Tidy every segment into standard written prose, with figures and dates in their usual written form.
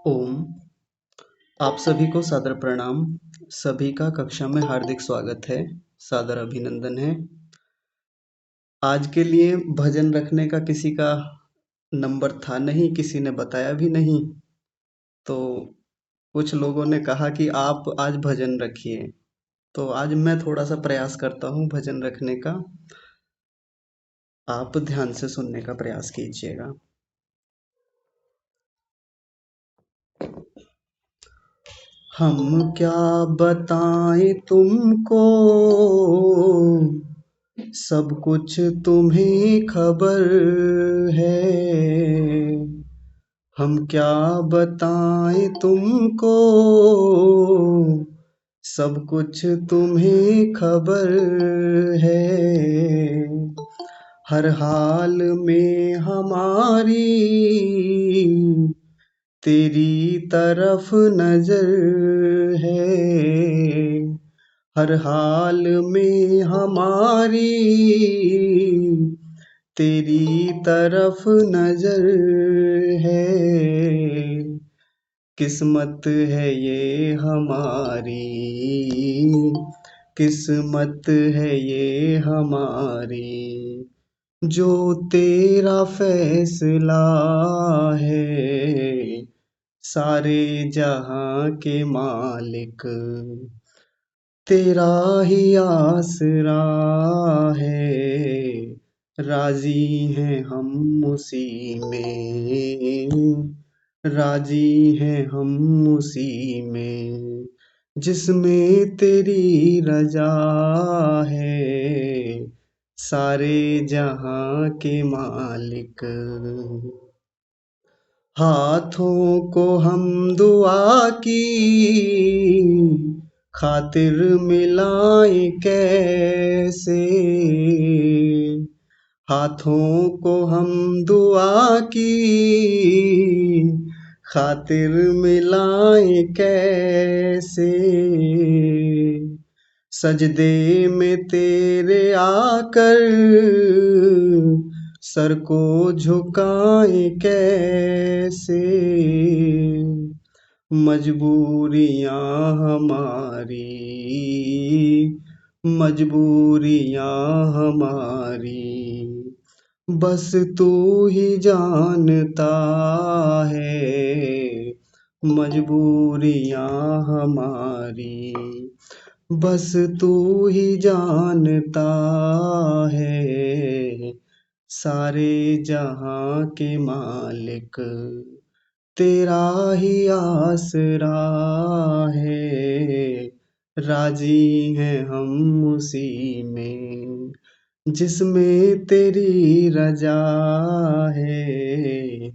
ओम। आप सभी को सादर प्रणाम। सभी का कक्षा में हार्दिक स्वागत है, सादर अभिनंदन है। आज के लिए भजन रखने का किसी का नंबर था नहीं, किसी ने बताया भी नहीं, तो कुछ लोगों ने कहा कि आप आज भजन रखिए। तो आज मैं थोड़ा सा प्रयास करता हूँ भजन रखने का। आप ध्यान से सुनने का प्रयास कीजिएगा। हम क्या बताएं तुमको, सब कुछ तुम्हें खबर है। हम क्या बताएं तुमको, सब कुछ तुम्हें खबर है। हर हाल में हमारी तेरी तरफ नजर है। हर हाल में हमारी तेरी तरफ नजर है। किस्मत है ये हमारी, किस्मत है ये हमारी, जो तेरा फैसला है। सारे जहां के मालिक तेरा ही आसरा है। राजी हैं हम उसी में, राजी हैं हम उसी में, जिसमें तेरी रजा है। सारे जहां के मालिक हाथों को हम दुआ की खातिर मिलाए कैसे। हाथों को हम दुआ की खातिर मिलाए कैसे। सजदे में तेरे आकर सर को झुकाए कैसे। मजबूरियां हमारी, मजबूरियां हमारी, बस तू ही जानता है। मजबूरियां हमारी, बस तू ही जानता है। सारे जहां के मालिक तेरा ही आसरा है। राजी हैं हम उसी में, जिसमें तेरी रजा है।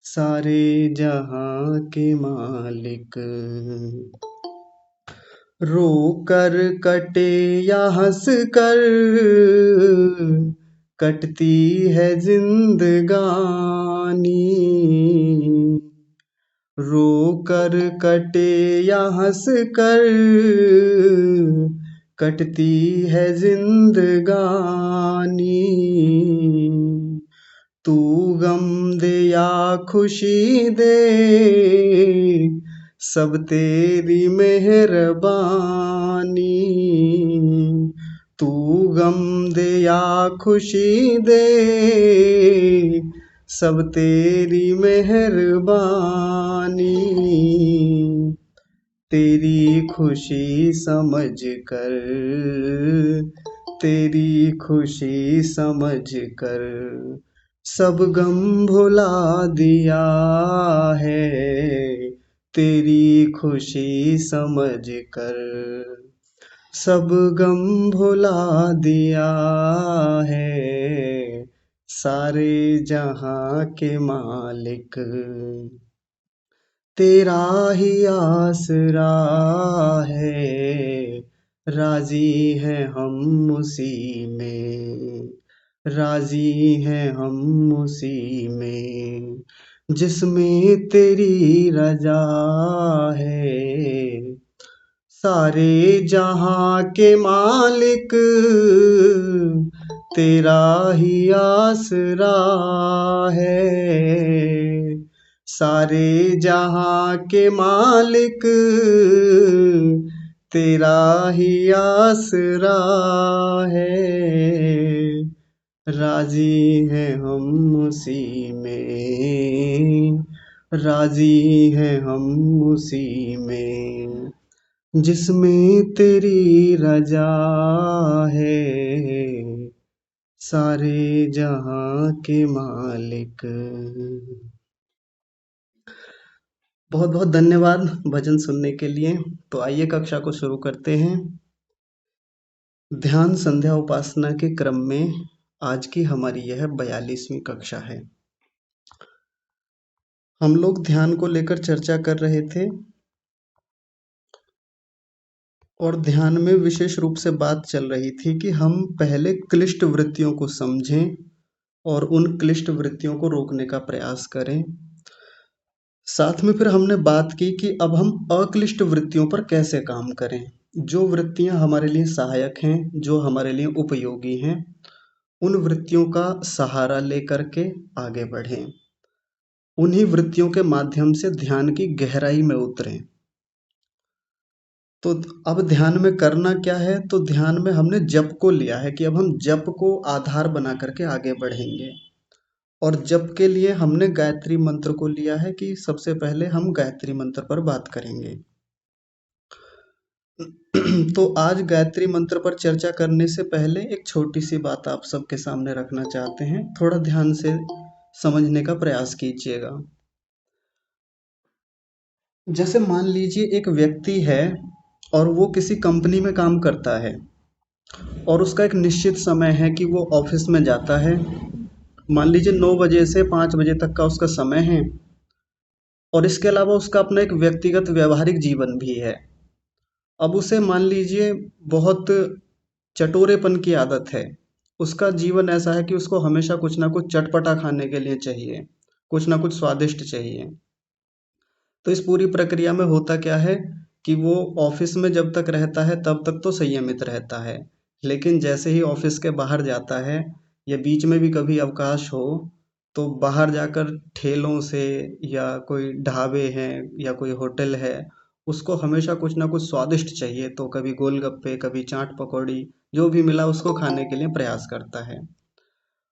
सारे जहां के मालिक रो कर कटे या हंस कर कटती है जिंदगानी। रो कर कटे या हंस कर कटती है जिंदगानी। तू गम दे या खुशी दे, सब तेरी मेहरबानी। तू गम दे या खुशी दे, सब तेरी मेहरबानी। तेरी खुशी समझ कर, तेरी खुशी समझ कर सब गम भुला दिया है। तेरी खुशी समझ कर सब गम भुला दिया है। सारे जहां के मालिक तेरा ही आसरा है। राजी हैं हम उसी में, राजी हैं हम उसी में, जिसमें तेरी रजा है। सारे जहां के मालिक तेरा ही आसरा है। सारे जहां के मालिक तेरा ही आसरा है, राजी हैं हम उसी में, राजी हैं हम उसी में, जिसमें तेरी रजा है, सारे जहां के मालिक। बहुत बहुत धन्यवाद भजन सुनने के लिए। तो आइए कक्षा को शुरू करते हैं। ध्यान संध्या उपासना के क्रम में आज की हमारी यह 42वीं कक्षा है। हम लोग ध्यान को लेकर चर्चा कर रहे थे और ध्यान में विशेष रूप से बात चल रही थी कि हम पहले क्लिष्ट वृत्तियों को समझें और उन क्लिष्ट वृत्तियों को रोकने का प्रयास करें। साथ में फिर हमने बात की कि अब हम अक्लिष्ट वृत्तियों पर कैसे काम करें, जो वृत्तियां हमारे लिए सहायक हैं, जो हमारे लिए उपयोगी हैं, उन वृत्तियों का सहारा लेकर के आगे बढ़ें, उन्हीं वृत्तियों के माध्यम से ध्यान की गहराई में उतरें। तो अब ध्यान में करना क्या है, तो ध्यान में हमने जप को लिया है कि अब हम जप को आधार बना करके आगे बढ़ेंगे। और जप के लिए हमने गायत्री मंत्र को लिया है कि सबसे पहले हम गायत्री मंत्र पर बात करेंगे। तो आज गायत्री मंत्र पर चर्चा करने से पहले एक छोटी सी बात आप सबके सामने रखना चाहते हैं, थोड़ा ध्यान से समझने का प्रयास कीजिएगा। जैसे मान लीजिए एक व्यक्ति है और वो किसी कंपनी में काम करता है और उसका एक निश्चित समय है कि वो ऑफिस में जाता है। मान लीजिए 9 बजे से 5 बजे तक का उसका समय है और इसके अलावा उसका अपना एक व्यक्तिगत व्यवहारिक जीवन भी है। अब उसे मान लीजिए बहुत चटोरेपन की आदत है। उसका जीवन ऐसा है कि उसको हमेशा कुछ ना कुछ चटपटा खाने के लिए चाहिए, कुछ ना कुछ स्वादिष्ट चाहिए। तो इस पूरी प्रक्रिया में होता क्या है कि वो ऑफिस में जब तक रहता है तब तक तो संयमित रहता है, लेकिन जैसे ही ऑफिस के बाहर जाता है या बीच में भी कभी अवकाश हो तो बाहर जाकर ठेलों से या कोई ढाबे हैं या कोई होटल है, उसको हमेशा कुछ ना कुछ स्वादिष्ट चाहिए। तो कभी गोलगप्पे, कभी चाट पकौड़ी, जो भी मिला उसको खाने के लिए प्रयास करता है।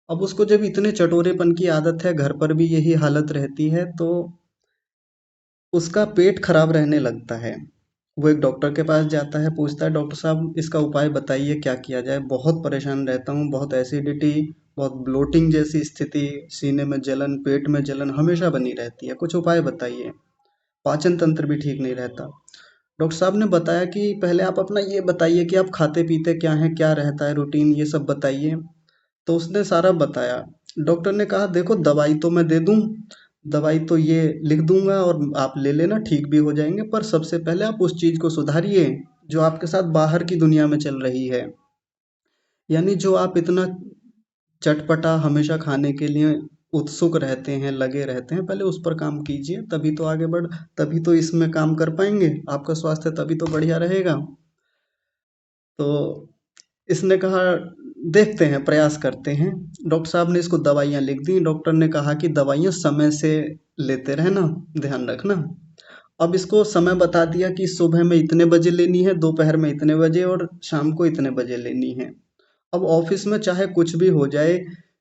अब उसको जब इतने चटोरेपन की आदत है, घर पर भी यही हालत रहती है, तो उसका पेट खराब रहने लगता है। वो एक डॉक्टर के पास जाता है, पूछता है डॉक्टर साहब इसका उपाय बताइए क्या किया जाए, बहुत परेशान रहता हूँ, बहुत एसिडिटी, बहुत ब्लोटिंग जैसी स्थिति, सीने में जलन, पेट में जलन हमेशा बनी रहती है, कुछ उपाय बताइए। पाचन तंत्र भी ठीक नहीं रहता। डॉक्टर साहब ने बताया कि पहले आप अपना ये बताइए कि आप खाते पीते क्या हैं, क्या रहता है रूटीन, ये सब बताइए। तो उसने सारा बताया। डॉक्टर ने कहा देखो दवाई तो मैं दे दूं, दवाई तो ये लिख दूंगा और आप ले लेना, ठीक भी हो जाएंगे, पर सबसे पहले आप उस चीज को सुधारिए जो आपके साथ बाहर की दुनिया में चल रही है। यानी जो आप इतना चटपटा हमेशा खाने के लिए उत्सुक रहते हैं, लगे रहते हैं, पहले उस पर काम कीजिए, तभी तो आगे बढ़, तभी तो इसमें काम कर पाएंगे, आपका स्वास्थ्य तभी तो बढ़िया रहेगा। तो इसने कहा देखते हैं, प्रयास करते हैं। डॉक्टर साहब ने इसको दवाइयाँ लिख दी। डॉक्टर ने कहा कि दवाइयाँ समय से लेते रहना, ध्यान रखना। अब इसको समय बता दिया कि सुबह में इतने बजे लेनी है, दोपहर में इतने बजे और शाम को इतने बजे लेनी है। अब ऑफिस में चाहे कुछ भी हो जाए,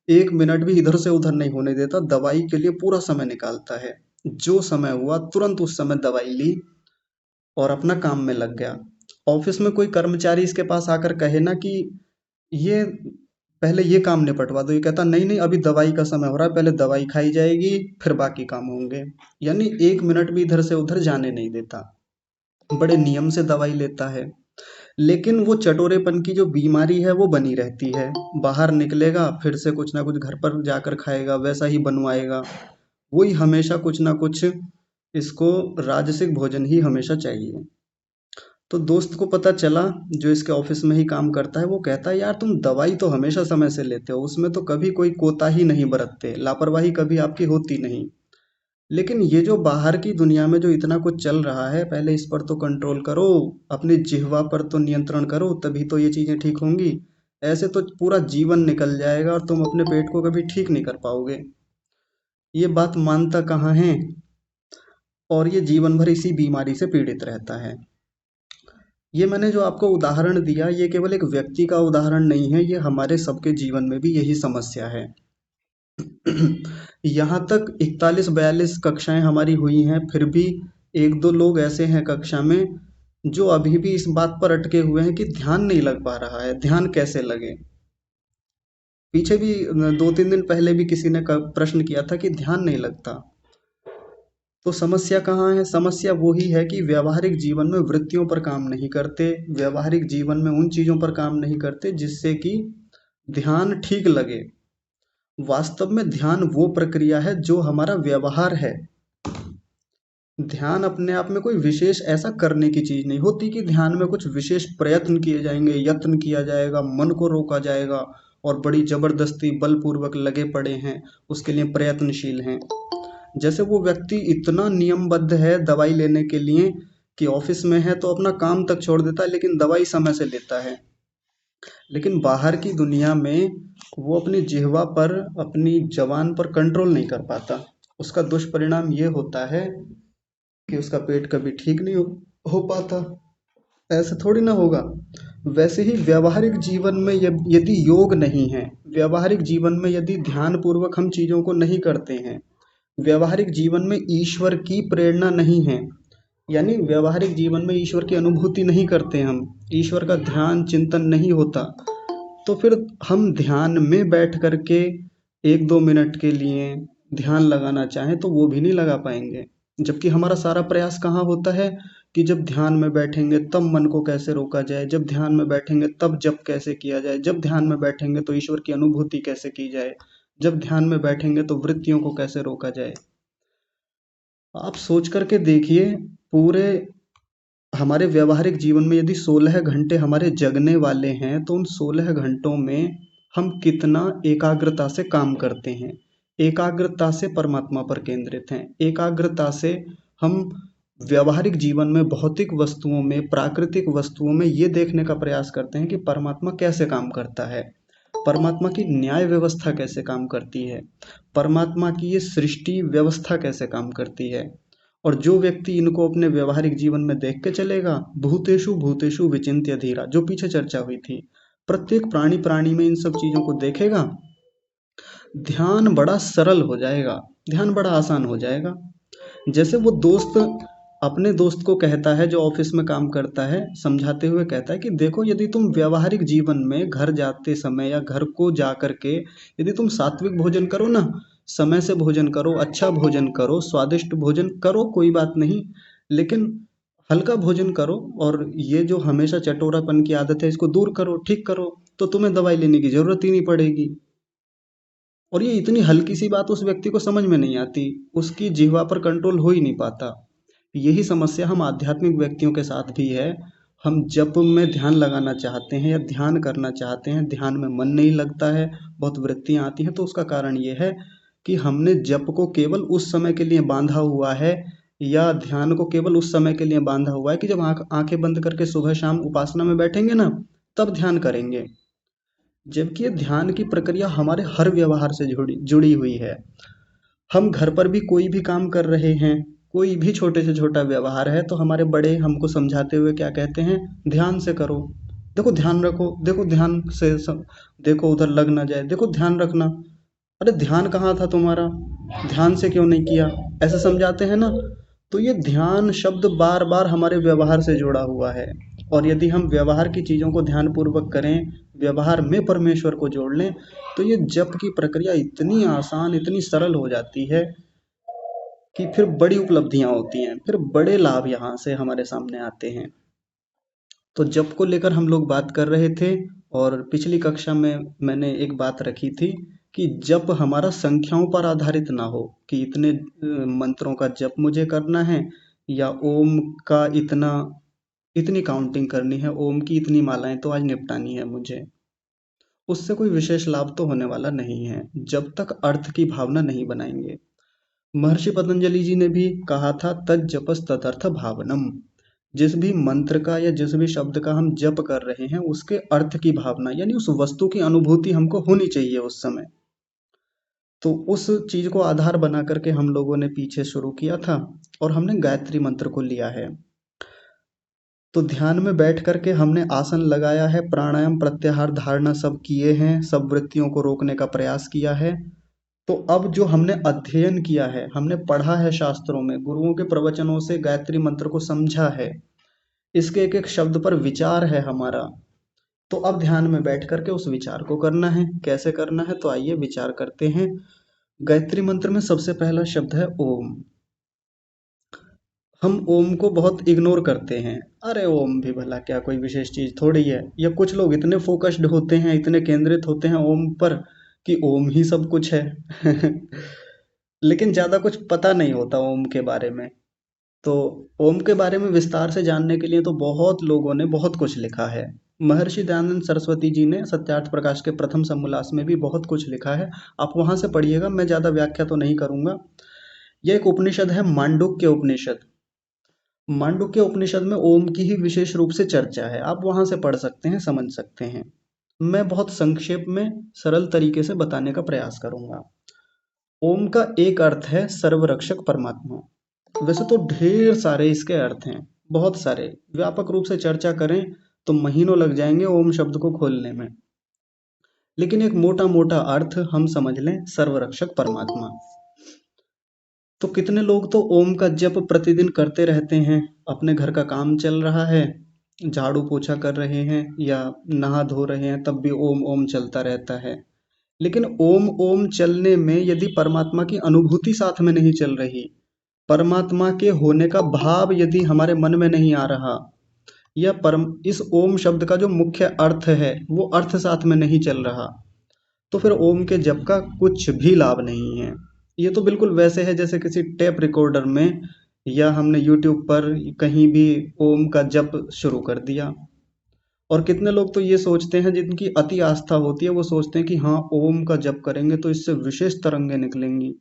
1 मिनट भी इधर से उधर नहीं होने देता, दवाई के लिए पूरा समय निकालता है। जो समय हुआ तुरंत उस समय दवाई ली और अपना काम में लग गया। ऑफिस में कोई कर्मचारी इसके पास आकर कहे ना कि ये पहले ये काम निपटवा दो, ये कहता नहीं नहीं अभी दवाई का समय हो रहा है, पहले दवाई खाई जाएगी फिर बाकी काम होंगे। यानी 1 मिनट भी इधर से उधर जाने नहीं देता, बड़े नियम से दवाई लेता है। लेकिन वो चटोरेपन की जो बीमारी है वो बनी रहती है। बाहर निकलेगा फिर से कुछ ना कुछ घर पर जाकर खाएगा, वैसा ही बनवाएगा, वही हमेशा कुछ ना कुछ, इसको राजसिक भोजन ही हमेशा चाहिए। तो दोस्त को पता चला, जो इसके ऑफिस में ही काम करता है, वो कहता है यार तुम दवाई तो हमेशा समय से लेते हो, उसमें तो कभी कोई कोताही नहीं बरतते, लापरवाही कभी आपकी होती नहीं, लेकिन ये जो बाहर की दुनिया में जो इतना कुछ चल रहा है, पहले इस पर तो कंट्रोल करो, अपनी जिह्वा पर तो नियंत्रण करो, तभी तो ये चीजें ठीक होंगी। ऐसे तो पूरा जीवन निकल जाएगा और तुम अपने पेट को कभी ठीक नहीं कर पाओगे। ये बात मानता कहाँ है। और ये जीवन भर इसी बीमारी से पीड़ित रहता है। ये मैंने जो आपको उदाहरण दिया, ये केवल एक व्यक्ति का उदाहरण नहीं है, ये हमारे सबके जीवन में भी यही समस्या है। यहाँ तक 41-42 कक्षाएं हमारी हुई हैं, फिर भी एक दो लोग ऐसे हैं कक्षा में जो अभी भी इस बात पर अटके हुए हैं कि ध्यान नहीं लग पा रहा है। ध्यान कैसे लगे? पीछे भी 2-3 दिन पहले भी किसी ने प्रश्न किया था कि ध्यान नहीं लगता। तो समस्या कहाँ है? समस्या वो ही है कि व्यावहारिक जीवन में वृत्तियों पर काम नहीं करते, व्यावहारिक जीवन में उन चीज़ों पर काम नहीं करते जिससे कि ध्यान ठीक लगे। वास्तव में ध्यान वो प्रक्रिया है जो हमारा व्यवहार है। ध्यान अपने आप में कोई विशेष ऐसा करने की चीज़ नहीं होती कि ध्यान में कुछ विशेष प्रयत्न किए जाएंगे, यत्न किया जाएगा, मन को रोका जाएगा और बड़ी जबरदस्ती बलपूर्वक लगे पड़े हैं, उसके लिए प्रयत्नशील हैं। जैसे वो व्यक्ति इतना नियमबद्ध है दवाई लेने के लिए कि ऑफिस में है तो अपना काम तक छोड़ देता है लेकिन दवाई समय से लेता है, लेकिन बाहर की दुनिया में वो अपनी जिह्वा पर, अपनी जबान पर कंट्रोल नहीं कर पाता। उसका दुष्परिणाम ये होता है कि उसका पेट कभी ठीक नहीं हो पाता। ऐसे थोड़ी ना होगा। वैसे ही व्यावहारिक जीवन में यदि योग नहीं है, व्यावहारिक जीवन में यदि ध्यान पूर्वक हम चीज़ों को नहीं करते हैं, व्यावहारिक जीवन में ईश्वर की प्रेरणा नहीं है, यानी व्यावहारिक जीवन में ईश्वर की अनुभूति नहीं करते, हम ईश्वर का ध्यान चिंतन नहीं होता, तो फिर हम ध्यान में बैठ करके 1-2 मिनट के लिए ध्यान लगाना चाहें तो वो भी नहीं लगा पाएंगे। जबकि हमारा सारा प्रयास कहाँ होता है कि जब ध्यान में बैठेंगे तब मन को कैसे रोका जाए, जब ध्यान में बैठेंगे तब जप कैसे किया जाए, जब ध्यान में बैठेंगे तो ईश्वर की अनुभूति कैसे की जाए, जब ध्यान में बैठेंगे तो वृत्तियों को कैसे रोका जाए। आप सोच करके देखिए, पूरे हमारे व्यावहारिक जीवन में यदि 16 घंटे हमारे जगने वाले हैं तो उन 16 घंटों में हम कितना एकाग्रता से काम करते हैं, एकाग्रता से परमात्मा पर केंद्रित हैं, एकाग्रता से हम व्यावहारिक जीवन में भौतिक वस्तुओं में, प्राकृतिक वस्तुओं में ये देखने का प्रयास करते हैं कि परमात्मा कैसे काम करता है, परमात्मा की न्याय व्यवस्था कैसे काम करती है, परमात्मा की ये सृष्टि व्यवस्था कैसे काम करती है। और जो व्यक्ति इनको अपने व्यावहारिक जीवन में देख के चलेगा, भूतेषु भूतेषु विचिन्त्य धीरा, जो पीछे चर्चा हुई थी, प्रत्येक प्राणी प्राणी में इन सब चीजों को देखेगा, ध्यान बड़ा सरल हो जाएगा, ध्यान बड़ा आसान हो जाएगा। जैसे वो दोस्त अपने दोस्त को कहता है जो ऑफिस में काम करता है, समझाते हुए कहता है कि देखो, यदि तुम व्यावहारिक जीवन में घर जाते समय या घर को जा करके यदि तुम सात्विक भोजन करो ना, समय से भोजन करो, अच्छा भोजन करो, स्वादिष्ट भोजन करो, कोई बात नहीं, लेकिन हल्का भोजन करो और ये जो हमेशा चटोरापन की आदत है इसको दूर करो, ठीक करो, तो तुम्हें दवाई लेने की जरूरत ही नहीं पड़ेगी। और ये इतनी हल्की सी बात उस व्यक्ति को समझ में नहीं आती, उसकी जिह्वा पर कंट्रोल हो ही नहीं पाता। यही समस्या हम आध्यात्मिक व्यक्तियों के साथ भी है। हम जप में ध्यान लगाना चाहते हैं या ध्यान करना चाहते हैं, ध्यान में मन नहीं लगता है, बहुत वृत्तियां आती हैं, तो उसका कारण ये है कि हमने जप को केवल उस समय के लिए बांधा हुआ है, या ध्यान को केवल उस समय के लिए बांधा हुआ है कि जब आंखें बंद करके सुबह शाम उपासना में बैठेंगे ना, तब ध्यान करेंगे। जबकि ये ध्यान की प्रक्रिया हमारे हर व्यवहार से जुड़ी जुड़ी हुई है। हम घर पर भी कोई भी काम कर रहे हैं, कोई भी छोटे से छोटा व्यवहार है, तो हमारे बड़े हमको समझाते हुए क्या कहते हैं, ध्यान से करो, देखो ध्यान रखो, देखो ध्यान से देखो उधर लग ना जाए, देखो ध्यान रखना। अरे ध्यान कहाँ था तुम्हारा, ध्यान से क्यों नहीं किया, ऐसे समझाते हैं ना। तो ये ध्यान शब्द बार बार हमारे व्यवहार से जुड़ा हुआ है, और यदि हम व्यवहार की चीज़ों को ध्यान पूर्वक करें, व्यवहार में परमेश्वर को जोड़ लें, तो ये जप की प्रक्रिया इतनी आसान, इतनी सरल हो जाती है कि फिर बड़ी उपलब्धियां होती हैं, फिर बड़े लाभ यहाँ से हमारे सामने आते हैं। तो जप को लेकर हम लोग बात कर रहे थे, और पिछली कक्षा में मैंने एक बात रखी थी कि जप हमारा संख्याओं पर आधारित ना हो कि इतने मंत्रों का जप मुझे करना है, या ओम का इतनी काउंटिंग करनी है, ओम की इतनी मालाएं तो आज निपटानी है मुझे। उससे कोई विशेष लाभ तो होने वाला नहीं है जब तक अर्थ की भावना नहीं बनाएंगे। महर्षि पतंजलि जी ने भी कहा था, तज जपस तदर्थ भावनम। जिस भी मंत्र का या जिस भी शब्द का हम जप कर रहे हैं, उसके अर्थ की भावना यानी उस वस्तु की अनुभूति हमको होनी चाहिए उस समय। तो उस चीज़ को आधार बना करके हम लोगों ने पीछे शुरू किया था और हमने गायत्री मंत्र को लिया है। तो ध्यान में बैठ करके हमने आसन लगाया है, प्राणायाम प्रत्याहार धारणा सब किए हैं, सब वृत्तियों को रोकने का प्रयास किया है। तो अब जो हमने अध्ययन किया है, हमने पढ़ा है शास्त्रों में, गुरुओं के प्रवचनों से गायत्री मंत्र को समझा है, इसके एक एक शब्द पर विचार है हमारा। तो अब ध्यान में बैठ करके उस विचार को करना है। कैसे करना है, तो आइए विचार करते हैं। गायत्री मंत्र में सबसे पहला शब्द है ओम। हम ओम को बहुत इग्नोर करते हैं। अरे ओम भी भला क्या कोई विशेष चीज थोड़ी है। या कुछ लोग इतने फोकस्ड होते हैं, इतने केंद्रित होते हैं ओम पर कि ओम ही सब कुछ है। लेकिन ज्यादा कुछ पता नहीं होता ओम के बारे में। तो ओम के बारे में विस्तार से जानने के लिए तो बहुत लोगों ने बहुत कुछ लिखा है। महर्षि दयानंद सरस्वती जी ने सत्यार्थ प्रकाश के प्रथम समोल्लास में भी बहुत कुछ लिखा है। आप वहां से पढ़िएगा, मैं ज्यादा व्याख्या तो नहीं करूंगा। यह एक उपनिषद है, मांडुक्य उपनिषद। मांडुक्य उपनिषद में ओम की ही विशेष रूप से चर्चा है। आप वहां से पढ़ सकते हैं, समझ सकते हैं। मैं बहुत संक्षेप में सरल तरीके से बताने का प्रयास करूंगा। ओम का एक अर्थ है सर्वरक्षक परमात्मा। वैसे तो ढेर सारे इसके अर्थ हैं, बहुत सारे। व्यापक रूप से चर्चा करें तो महीनों लग जाएंगे ओम शब्द को खोलने में। लेकिन एक मोटा मोटा अर्थ हम समझ लें, सर्वरक्षक परमात्मा। तो कितने लोग तो ओम का जप प्रतिदिन करते रहते हैं। अपने घर का काम चल रहा है, झाड़ू पोछा कर रहे हैं या नहा धो रहे हैं, तब भी ओम ओम चलता रहता है। लेकिन ओम ओम चलने में यदि परमात्मा की अनुभूति साथ में नहीं चल रही, परमात्मा के होने का भाव यदि हमारे मन में नहीं आ रहा, या परम इस ओम शब्द का जो मुख्य अर्थ है वो अर्थ साथ में नहीं चल रहा, तो फिर ओम के जप का कुछ भी लाभ नहीं है। ये तो बिल्कुल वैसे है जैसे किसी टेप रिकॉर्डर में या हमने यूट्यूब पर कहीं भी ओम का जप शुरू कर दिया। और कितने लोग तो ये सोचते हैं, जिनकी अति आस्था होती है, वो सोचते हैं कि हाँ ओम का जप करेंगे तो इससे विशेष तरंगें निकलेंगी।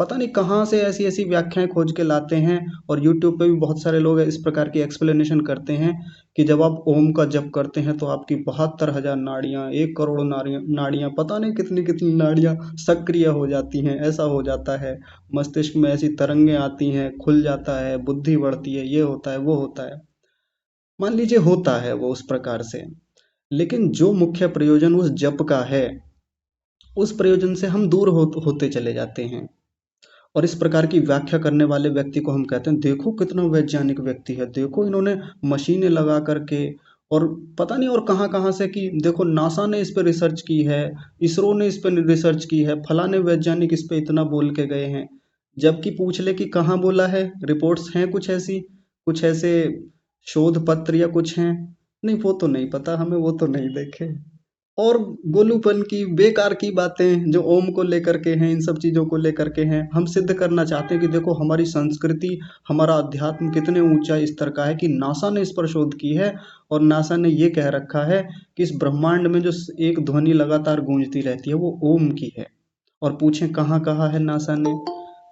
पता नहीं कहाँ से ऐसी ऐसी व्याख्याएं खोज के लाते हैं। और यूट्यूब पे भी बहुत सारे लोग इस प्रकार की एक्सप्लेनेशन करते हैं कि जब आप ओम का जप करते हैं तो आपकी 72,000 नाड़ियां, 1 करोड़ नाड़ियां नाड़ियां पता नहीं कितनी कितनी नाड़ियां सक्रिय हो जाती हैं, ऐसा हो जाता है। मस्तिष्क में ऐसी तरंगें आती हैं, खुल जाता है, बुद्धि बढ़ती है, ये होता है वो होता है। मान लीजिए होता है वो उस प्रकार से। लेकिन जो मुख्य प्रयोजन उस जप का है, उस प्रयोजन से हम दूर होते चले जाते हैं। और इस प्रकार की व्याख्या करने वाले व्यक्ति को हम कहते हैं देखो कितना वैज्ञानिक व्यक्ति है, देखो इन्होंने मशीनें लगा करके, और पता नहीं और कहाँ कहाँ से, कि देखो नासा ने इस पर रिसर्च की है, इसरो ने इस पर रिसर्च की है, फलाने वैज्ञानिक इस पे इतना बोल के गए हैं। जबकि पूछ ले कि कहाँ बोला है, रिपोर्ट्स हैं कुछ ऐसी, कुछ ऐसे शोध पत्र या कुछ हैं? नहीं, वो तो नहीं पता हमें, वो तो नहीं देखे। और गोलूपन की बेकार की बातें जो ओम को लेकर के हैं, इन सब चीज़ों को लेकर के हैं। हम सिद्ध करना चाहते हैं कि देखो हमारी संस्कृति, हमारा अध्यात्म कितने ऊंचा स्तर का है, कि नासा ने इस पर शोध की है और नासा ने ये कह रखा है कि इस ब्रह्मांड में जो एक ध्वनि लगातार गूंजती रहती है वो ओम की है। और पूछें कहाँ कहा है नासा ने?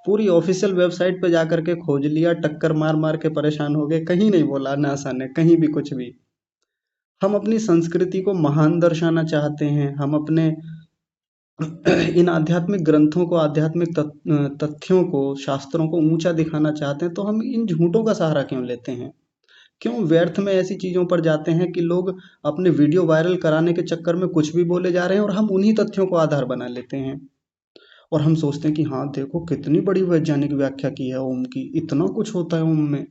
पूरी ऑफिशियल वेबसाइट पे जाकर के खोज लिया, टक्कर मार मार के परेशान हो गए, कहीं नहीं बोला नासा ने, कहीं भी कुछ भी। हम अपनी संस्कृति को महान दर्शाना चाहते हैं, हम अपने इन आध्यात्मिक ग्रंथों को, आध्यात्मिक तथ्यों को, शास्त्रों को ऊंचा दिखाना चाहते हैं, तो हम इन झूठों का सहारा क्यों लेते हैं? क्यों व्यर्थ में ऐसी चीजों पर जाते हैं कि लोग अपने वीडियो वायरल कराने के चक्कर में कुछ भी बोले जा रहे हैं और हम उन्हीं तथ्यों को आधार बना लेते हैं। और हम सोचते हैं कि हाँ देखो कितनी बड़ी वैज्ञानिक व्याख्या की है ओम की, इतना कुछ होता है ओम में।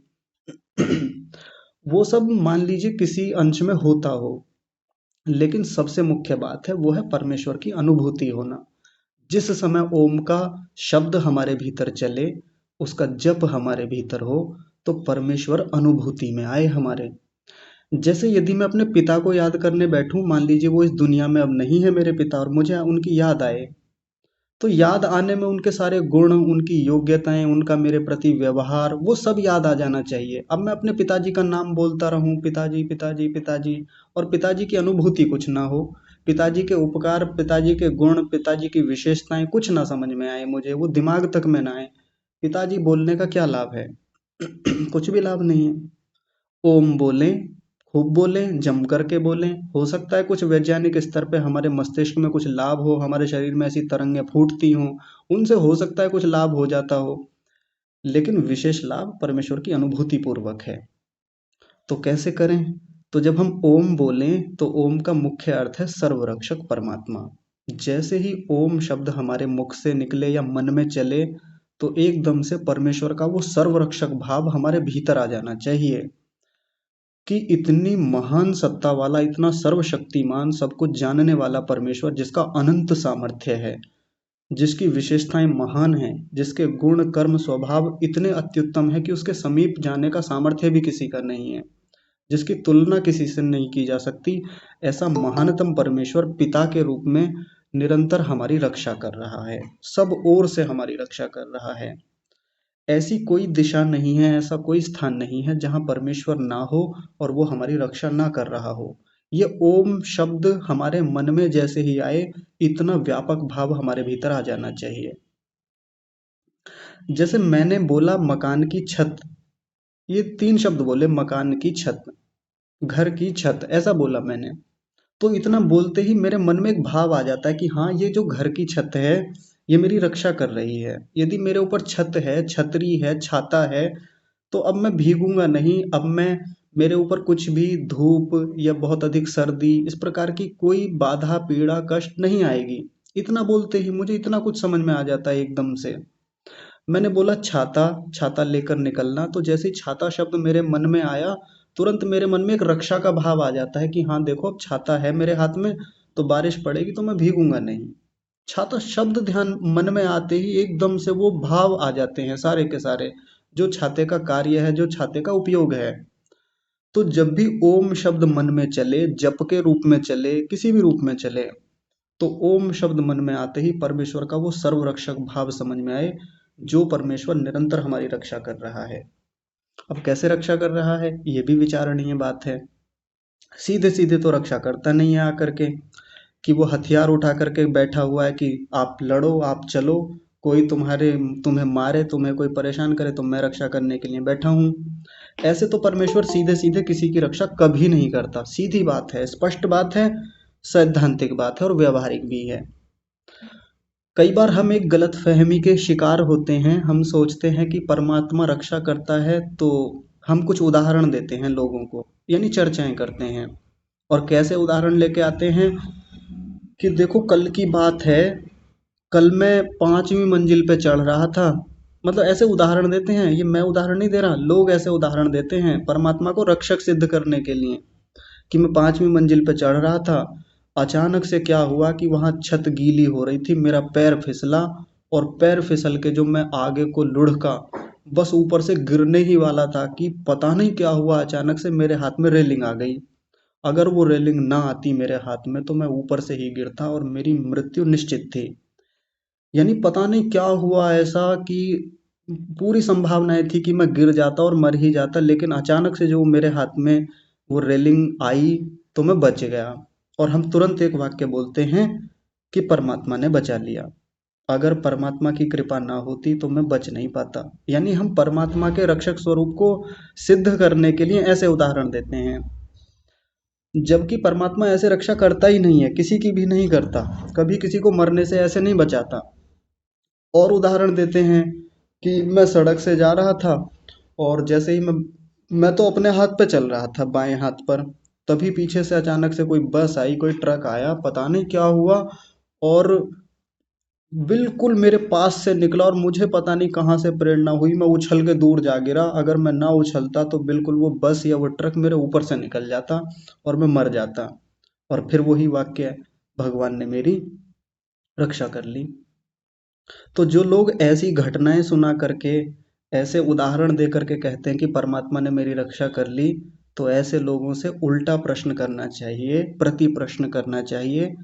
वो सब मान लीजिए किसी अंश में होता हो, लेकिन सबसे मुख्य बात है वो है परमेश्वर की अनुभूति होना। जिस समय ओम का शब्द हमारे भीतर चले, उसका जप हमारे भीतर हो, तो परमेश्वर अनुभूति में आए हमारे। जैसे यदि मैं अपने पिता को याद करने बैठूं, मान लीजिए वो इस दुनिया में अब नहीं है मेरे पिता, और मुझे उनकी याद आए, तो याद आने में उनके सारे गुण, उनकी योग्यताएं, उनका मेरे प्रति व्यवहार, वो सब याद आ जाना चाहिए। अब मैं अपने पिताजी का नाम बोलता रहूं, पिताजी पिताजी पिताजी, और पिताजी की अनुभूति कुछ ना हो, पिताजी के उपकार, पिताजी के गुण, पिताजी की विशेषताएं कुछ ना समझ में आए मुझे, वो दिमाग तक में ना आए, पिताजी बोलने का क्या लाभ है? कुछ भी लाभ नहीं है। ओम बोलें, खूब बोलें, जम करके बोलें। हो सकता है कुछ वैज्ञानिक स्तर पे हमारे मस्तिष्क में कुछ लाभ हो, हमारे शरीर में ऐसी तरंगें फूटती हों, उनसे हो सकता है कुछ लाभ हो जाता हो, लेकिन विशेष लाभ परमेश्वर की अनुभूति पूर्वक है। तो कैसे करें? तो जब हम ओम बोलें तो ओम का मुख्य अर्थ है सर्वरक्षक परमात्मा। जैसे ही ओम शब्द हमारे मुख से निकले या मन में चले, तो एकदम से परमेश्वर का वो सर्वरक्षक भाव हमारे भीतर आ जाना चाहिए कि इतनी महान सत्ता वाला, इतना सर्वशक्तिमान, सब कुछ जानने वाला परमेश्वर, जिसका अनंत सामर्थ्य है, जिसकी विशेषताएं महान हैं, जिसके गुण कर्म स्वभाव इतने अत्युत्तम है कि उसके समीप जाने का सामर्थ्य भी किसी का नहीं है, जिसकी तुलना किसी से नहीं की जा सकती, ऐसा महानतम परमेश्वर पिता के रूप में निरंतर हमारी रक्षा कर रहा है, सब ओर से हमारी रक्षा कर रहा है। ऐसी कोई दिशा नहीं है, ऐसा कोई स्थान नहीं है जहाँ परमेश्वर ना हो और वो हमारी रक्षा ना कर रहा हो। ये ओम शब्द हमारे मन में जैसे ही आए, इतना व्यापक भाव हमारे भीतर आ जाना चाहिए। जैसे मैंने बोला मकान की छत, ये 3 शब्द बोले, मकान की छत, घर की छत, ऐसा बोला मैंने। तो इतना बोलते ही मेरे मन में एक भाव आ जाता है कि हाँ, ये जो घर की छत है, ये मेरी रक्षा कर रही है। यदि मेरे ऊपर छत है, छतरी है, छाता है, तो अब मैं भीगूंगा नहीं, अब मैं, मेरे ऊपर कुछ भी धूप या बहुत अधिक सर्दी, इस प्रकार की कोई बाधा, पीड़ा, कष्ट नहीं आएगी। इतना बोलते ही मुझे इतना कुछ समझ में आ जाता है एकदम से। मैंने बोला छाता, छाता लेकर निकलना, तो जैसे ही छाता शब्द मेरे मन में आया, तुरंत मेरे मन में एक रक्षा का भाव आ जाता है कि हाँ देखो, अब छाता है मेरे हाथ में, तो बारिश पड़ेगी तो मैं भीगूंगा नहीं। छाता शब्द ध्यान मन में आते ही एकदम से वो भाव आ जाते हैं सारे के सारे, जो छाते का कार्य है, जो छाते का उपयोग है। तो जब भी ओम शब्द मन में चले, जप के रूप में चले, किसी भी रूप में चले, तो ओम शब्द मन में आते ही परमेश्वर का वो सर्वरक्षक भाव समझ में आए, जो परमेश्वर निरंतर हमारी रक्षा कर रहा है। अब कैसे रक्षा कर रहा है, ये भी विचारणीय बात है। सीधे सीधे तो रक्षा करता नहीं है आकर के, कि वो हथियार उठा करके बैठा हुआ है कि आप लड़ो, आप चलो, कोई तुम्हें मारे, तुम्हें कोई परेशान करे तो मैं रक्षा करने के लिए बैठा हूँ। ऐसे तो परमेश्वर सीधे सीधे किसी की रक्षा कभी नहीं करता। सीधी बात है, स्पष्ट बात है, सैद्धांतिक बात है और व्यवहारिक भी है। कई बार हम एक गलत फहमी के शिकार होते हैं। हम सोचते हैं कि परमात्मा रक्षा करता है, तो हम कुछ उदाहरण देते हैं लोगों को, यानी चर्चाएं करते हैं। और कैसे उदाहरण लेके आते हैं कि देखो, कल की बात है, कल मैं 5वीं मंजिल पे चढ़ रहा था। मतलब ऐसे उदाहरण देते हैं, ये मैं उदाहरण नहीं दे रहा, लोग ऐसे उदाहरण देते हैं परमात्मा को रक्षक सिद्ध करने के लिए, कि मैं 5वीं मंजिल पे चढ़ रहा था, अचानक से क्या हुआ कि वहां छत गीली हो रही थी, मेरा पैर फिसला, और पैर फिसल के जो मैं आगे को लुढ़का, बस ऊपर से गिरने ही वाला था कि पता नहीं क्या हुआ, अचानक से मेरे हाथ में रेलिंग आ गई। अगर वो रेलिंग ना आती मेरे हाथ में तो मैं ऊपर से ही गिरता और मेरी मृत्यु निश्चित थी। यानी पता नहीं क्या हुआ ऐसा कि पूरी संभावनाएं थी कि मैं गिर जाता और मर ही जाता, लेकिन अचानक से जो मेरे हाथ में वो रेलिंग आई, तो मैं बच गया। और हम तुरंत एक वाक्य बोलते हैं कि परमात्मा ने बचा लिया। अगर परमात्मा की कृपा ना होती तो मैं बच नहीं पाता। यानी हम परमात्मा के रक्षक स्वरूप को सिद्ध करने के लिए ऐसे उदाहरण देते हैं, जबकि परमात्मा ऐसे रक्षा करता ही नहीं है, किसी की भी नहीं करता, कभी किसी को मरने से ऐसे नहीं बचाता। और उदाहरण देते हैं कि मैं सड़क से जा रहा था, और जैसे ही मैं तो अपने हाथ पे चल रहा था, बाएं हाथ पर, तभी पीछे से अचानक से कोई बस आई, कोई ट्रक आया, पता नहीं क्या हुआ, और बिल्कुल मेरे पास से निकला, और मुझे पता नहीं कहाँ से प्रेरणा हुई, मैं उछल के दूर जा गिरा। अगर मैं ना उछलता तो बिल्कुल वो बस या वो ट्रक मेरे ऊपर से निकल जाता और मैं मर जाता। और फिर वही वाक्य है, भगवान ने मेरी रक्षा कर ली। तो जो लोग ऐसी घटनाएं सुना करके, ऐसे उदाहरण दे करके कहते हैं कि परमात्मा ने मेरी रक्षा कर ली, तो ऐसे लोगों से उल्टा प्रश्न करना चाहिए, प्रति प्रश्न करना चाहिए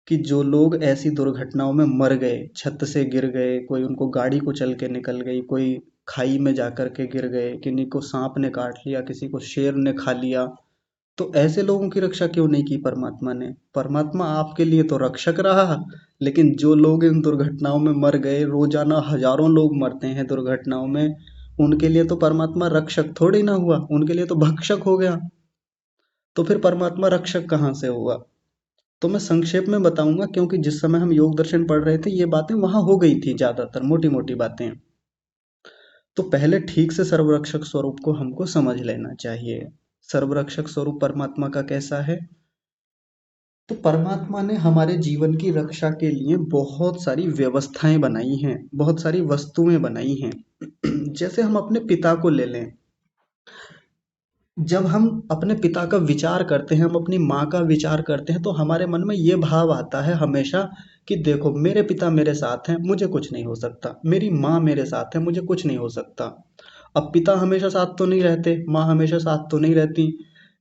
कि जो लोग ऐसी दुर्घटनाओं में मर गए, छत से गिर गए, कोई उनको गाड़ी कुचल के निकल गई, कोई खाई में जाकर के गिर गए, किन्हीं को सांप ने काट लिया, किसी को शेर ने खा लिया, तो ऐसे लोगों की रक्षा क्यों नहीं की परमात्मा ने? परमात्मा आपके लिए तो रक्षक रहा, लेकिन जो लोग इन दुर्घटनाओं में मर गए, रोजाना हजारों लोग मरते हैं दुर्घटनाओं में, उनके लिए तो परमात्मा रक्षक थोड़ी ना हुआ, उनके लिए तो भक्षक हो गया। तो फिर परमात्मा रक्षक कहाँ से हुआ? तो मैं संक्षेप में बताऊंगा, क्योंकि जिस समय हम योग दर्शन पढ़ रहे थे ये बातें वहां हो गई थी, ज्यादातर मोटी मोटी बातें। तो पहले ठीक से सर्वरक्षक स्वरूप को हमको समझ लेना चाहिए। सर्वरक्षक स्वरूप परमात्मा का कैसा है? तो परमात्मा ने हमारे जीवन की रक्षा के लिए बहुत सारी व्यवस्थाएं बनाई हैं, बहुत सारी वस्तुएं बनाई हैं। जैसे हम अपने पिता को ले लें। जब हम अपने पिता का विचार करते हैं, हम अपनी माँ का विचार करते हैं, तो हमारे मन में ये भाव आता है हमेशा कि देखो मेरे पिता मेरे साथ हैं, मुझे कुछ नहीं हो सकता, मेरी माँ मेरे साथ है, मुझे कुछ नहीं हो सकता। अब पिता हमेशा साथ तो नहीं रहते, माँ हमेशा साथ तो नहीं रहती,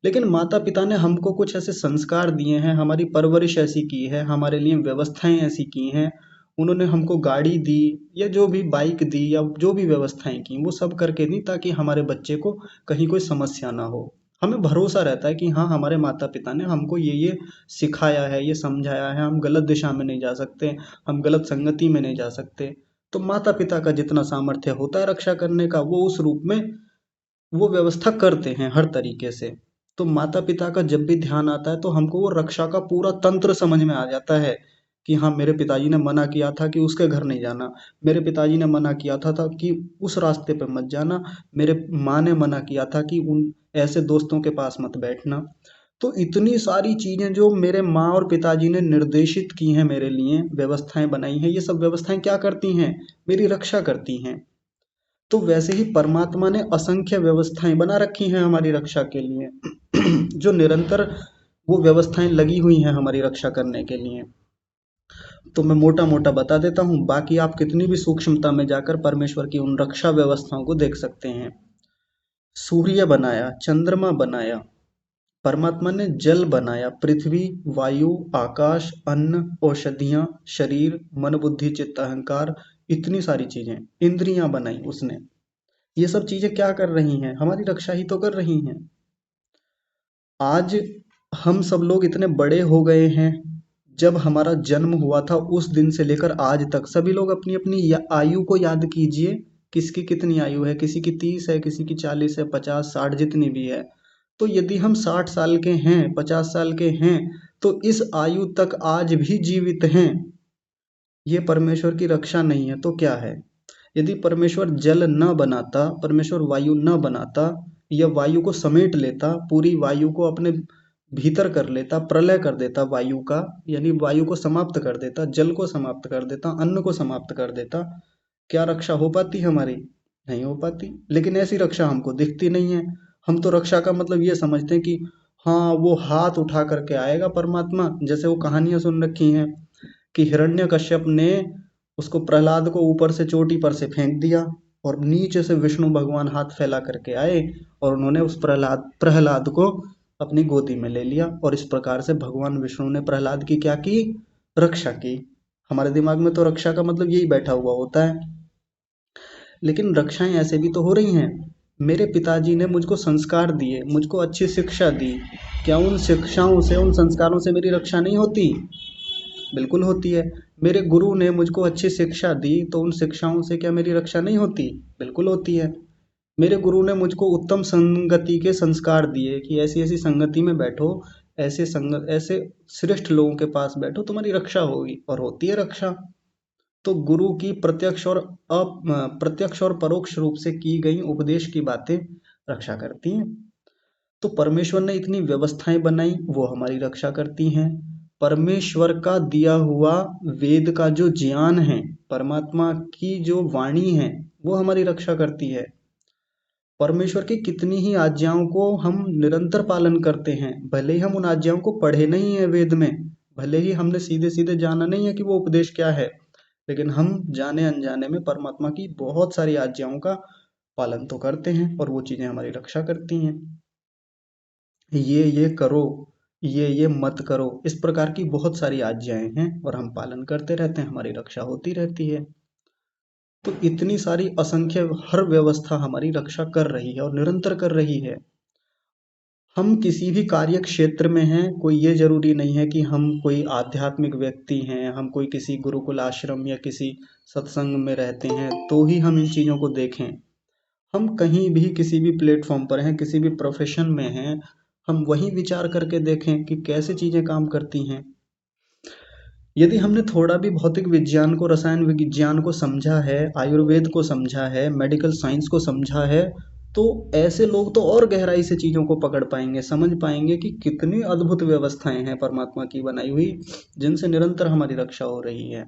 लेकिन माता पिता ने हमको कुछ ऐसे संस्कार दिए हैं, हमारी परवरिश ऐसी की है, हमारे लिए व्यवस्थाएं ऐसी की हैं। उन्होंने हमको गाड़ी दी या जो भी बाइक दी या जो भी व्यवस्थाएं की, वो सब करके दी ताकि हमारे बच्चे को कहीं कोई समस्या ना हो। हमें भरोसा रहता है कि हाँ हमारे माता पिता ने हमको ये सिखाया है, ये समझाया है, हम गलत दिशा में नहीं जा सकते, हम गलत संगति में नहीं जा सकते। तो माता पिता का जितना सामर्थ्य होता है रक्षा करने का, वो उस रूप में वो व्यवस्था करते हैं हर तरीके से। तो माता पिता का जब भी ध्यान आता है तो हमको वो रक्षा का पूरा तंत्र समझ में आ जाता है कि हाँ मेरे पिताजी ने मना किया था कि उसके घर नहीं जाना, मेरे पिताजी ने मना किया था कि उस रास्ते पे मत जाना, मेरे माँ ने मना किया था कि उन ऐसे दोस्तों के पास मत बैठना। तो इतनी सारी चीजें जो मेरे माँ और पिताजी ने निर्देशित की हैं, मेरे लिए व्यवस्थाएं बनाई हैं, ये सब व्यवस्थाएं क्या करती हैं? मेरी रक्षा करती हैं। तो वैसे ही परमात्मा ने असंख्य व्यवस्थाएं बना रखी हैं हमारी रक्षा के लिए, जो निरंतर वो व्यवस्थाएं लगी हुई हैं हमारी रक्षा करने के लिए। तो मैं मोटा मोटा बता देता हूँ, बाकी आप कितनी भी सूक्ष्मता में जाकर परमेश्वर की उन रक्षा व्यवस्थाओं को देख सकते हैं। सूर्य बनाया, चंद्रमा बनाया, परमात्मा ने जल बनाया, पृथ्वी, वायु, आकाश, अन्न, औषधियां, शरीर, मन, बुद्धि, चित्त, अहंकार, इतनी सारी चीजें, इंद्रियां बनाई उसने। ये सब चीजें क्या कर रही हैं? हमारी रक्षा ही तो कर रही हैं। आज हम सब लोग इतने बड़े हो गए हैं, जब हमारा जन्म हुआ था उस दिन से लेकर आज तक सभी लोग अपनी अपनी आयु को याद कीजिए। किसकी कितनी आयु है? किसी की 30 है, किसी की 40 है, 50, 60, जितनी भी है। तो यदि हम 60 साल के हैं, 50 साल के हैं, तो इस आयु तक आज भी जीवित हैं, ये परमेश्वर की रक्षा नहीं है तो क्या है? यदि परमेश्वर जल न बनाता, परमेश्वर वायु न बनाता, या वायु को समेट लेता, पूरी वायु को अपने भीतर कर लेता, प्रलय कर देता वायु का, यानी वायु को समाप्त कर देता, जल को समाप्त कर देता, अन्न को समाप्त कर देता, क्या रक्षा हो पाती हमारी? नहीं हो पाती। लेकिन ऐसी रक्षा हमको दिखती नहीं है। हम तो रक्षा का मतलब ये समझते हैं कि हाँ वो हाथ उठा करके आएगा परमात्मा, जैसे वो कहानियां सुन रखी हैं कि हिरण्यकश्यप ने उसको प्रहलाद को ऊपर से चोटी पर से फेंक दिया और नीचे से विष्णु भगवान हाथ फैला करके आए और उन्होंने उस प्रहलाद प्रहलाद को अपनी गोदी में ले लिया, और इस प्रकार से भगवान विष्णु ने प्रहलाद की क्या की? रक्षा की। हमारे दिमाग में तो रक्षा का मतलब यही बैठा हुआ होता है, लेकिन रक्षाएं ऐसे भी तो हो रही हैं। मेरे पिताजी ने मुझको संस्कार दिए, मुझको अच्छी शिक्षा दी, क्या उन शिक्षाओं से, उन संस्कारों से मेरी रक्षा नहीं होती? बिल्कुल होती है। मेरे गुरु ने मुझको अच्छी शिक्षा दी, तो उन शिक्षाओं से क्या मेरी रक्षा नहीं होती? बिल्कुल होती है। मेरे गुरु ने मुझको उत्तम संगति के संस्कार दिए कि ऐसी ऐसी संगति में बैठो, ऐसे श्रेष्ठ लोगों के पास बैठो, तुम्हारी रक्षा होगी, और होती है रक्षा। तो गुरु की प्रत्यक्ष और परोक्ष रूप से की गई उपदेश की बातें रक्षा करती हैं। तो परमेश्वर ने इतनी व्यवस्थाएं बनाई, वो हमारी रक्षा करती हैं। परमेश्वर का दिया हुआ वेद का जो ज्ञान है, परमात्मा की जो वाणी है, वो हमारी रक्षा करती है। परमेश्वर की कितनी ही आज्ञाओं को हम निरंतर पालन करते हैं, भले ही हम उन आज्ञाओं को पढ़े नहीं है वेद में, भले ही हमने सीधे सीधे जाना नहीं है कि वो उपदेश क्या है, लेकिन हम जाने अनजाने में परमात्मा की बहुत सारी आज्ञाओं का पालन तो करते हैं, और वो चीजें हमारी रक्षा करती हैं। ये करो, ये मत करो, इस प्रकार की बहुत सारी आज्ञाएं हैं, और हम पालन करते रहते हैं, हमारी रक्षा होती रहती है। तो इतनी सारी असंख्य हर व्यवस्था हमारी रक्षा कर रही है और निरंतर कर रही है। हम किसी भी कार्य क्षेत्र में हैं, कोई ये जरूरी नहीं है कि हम कोई आध्यात्मिक व्यक्ति हैं, हम कोई किसी गुरुकुल आश्रम या किसी सत्संग में रहते हैं तो ही हम इन चीजों को देखें। हम कहीं भी किसी भी प्लेटफॉर्म पर हैं, किसी भी प्रोफेशन में हैं, हम वही विचार करके देखें कि कैसे चीज़ें काम करती हैं। यदि हमने थोड़ा भी भौतिक विज्ञान को, रसायन विज्ञान को समझा है, आयुर्वेद को समझा है, मेडिकल साइंस को समझा है, तो ऐसे लोग तो और गहराई से चीज़ों को पकड़ पाएंगे, समझ पाएंगे कि कितनी अद्भुत व्यवस्थाएं हैं परमात्मा की बनाई हुई, जिनसे निरंतर हमारी रक्षा हो रही है।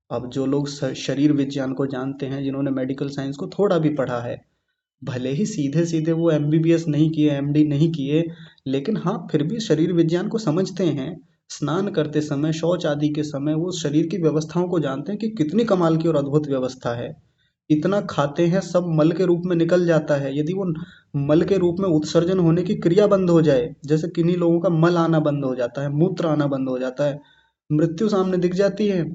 अब जो लोग शरीर विज्ञान को जानते हैं, जिन्होंने मेडिकल साइंस को थोड़ा भी पढ़ा है, भले ही सीधे सीधे वो एमबीबीएस नहीं किए, एमडी नहीं किए, लेकिन हाँ फिर भी शरीर विज्ञान को समझते हैं। स्नान करते समय, शौच आदि के समय वो शरीर की व्यवस्थाओं को जानते हैं कि कितनी कमाल की और अद्भुत व्यवस्था है। इतना खाते हैं, सब मल के रूप में निकल जाता है। यदि वो मल के रूप में उत्सर्जन होने की क्रिया बंद हो जाए, जैसे किन्हीं लोगों का मल आना बंद हो जाता है, मूत्र आना बंद हो जाता है, मृत्यु सामने दिख जाती है।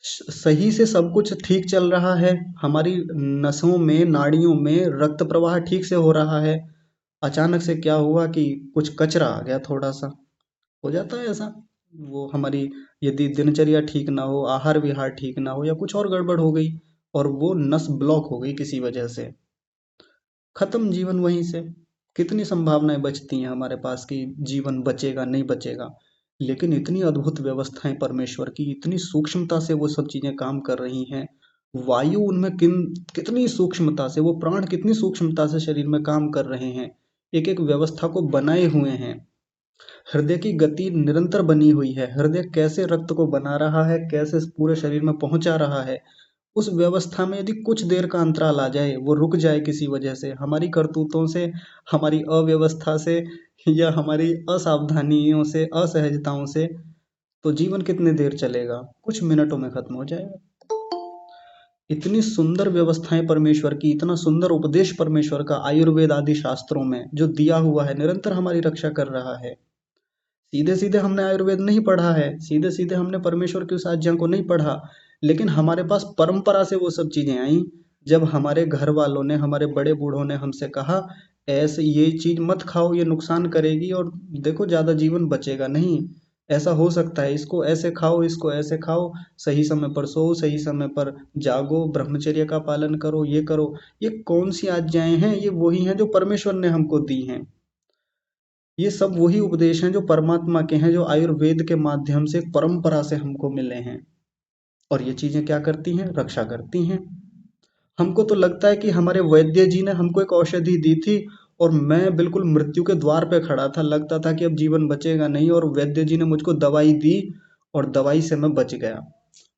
सही से सब कुछ ठीक चल रहा है, हमारी नसों में, नाड़ियों में रक्त प्रवाह ठीक से हो रहा है, अचानक से क्या हुआ कि कुछ कचरा आ गया, थोड़ा सा हो जाता है ऐसा। वो हमारी, यदि दिनचर्या ठीक ना हो, आहार विहार ठीक ना हो, या कुछ और गड़बड़ हो गई और वो नस ब्लॉक हो गई किसी वजह से, खत्म जीवन वहीं से। कितनी संभावनाएं बचती हैं हमारे पास कि जीवन बचेगा नहीं बचेगा, लेकिन इतनी अद्भुत व्यवस्थाएं परमेश्वर की, इतनी सूक्ष्मता से वो सब चीजें काम कर रही हैं। वायु उनमें कितनी सूक्ष्मता से, वो प्राण कितनी सूक्ष्मता से शरीर में काम कर रहे हैं, एक एक व्यवस्था को बनाए हुए हैं। हृदय की गति निरंतर बनी हुई है, हृदय कैसे रक्त को बना रहा है, कैसे पूरे शरीर में पहुंचा रहा है, उस व्यवस्था में यदि कुछ देर का अंतराल आ जाए, वो रुक जाए किसी वजह से, हमारी करतूतों से, हमारी अव्यवस्था से, या हमारी असावधानियों से, असहजताओं से, तो जीवन कितने देर चलेगा, कुछ मिनटों में खत्म हो जाएगा। इतनी सुंदर व्यवस्थाएं परमेश्वर की, इतना सुंदर उपदेश परमेश्वर का आयुर्वेद आदि शास्त्रों में जो दिया हुआ है, निरंतर हमारी रक्षा कर रहा है। सीधे सीधे हमने आयुर्वेद नहीं पढ़ा है, सीधे सीधे हमने परमेश्वर की उस आज्ञा को नहीं पढ़ा, लेकिन हमारे पास परंपरा से वो सब चीजें आई। जब हमारे घर वालों ने, हमारे बड़े बूढ़ों ने हमसे कहा ऐसे ये चीज मत खाओ, ये नुकसान करेगी, और देखो ज्यादा जीवन बचेगा नहीं, ऐसा हो सकता है, इसको ऐसे खाओ, इसको ऐसे खाओ, सही समय पर सो, सही समय पर जागो, ब्रह्मचर्य का पालन करो, ये करो, ये कौन सी आज्ञाएं हैं, ये वही हैं जो परमेश्वर ने हमको दी हैं। ये सब वही उपदेश हैं जो परमात्मा के हैं, जो आयुर्वेद के माध्यम से परंपरा से हमको मिले हैं। और ये चीजें क्या करती हैं, रक्षा करती हैं। हमको तो लगता है कि हमारे वैद्य जी ने हमको एक औषधि दी थी और मैं बिल्कुल मृत्यु के द्वार पे खड़ा था, लगता था कि अब जीवन बचेगा नहीं, और वैद्य जी ने मुझको दवाई दी और दवाई से मैं बच गया।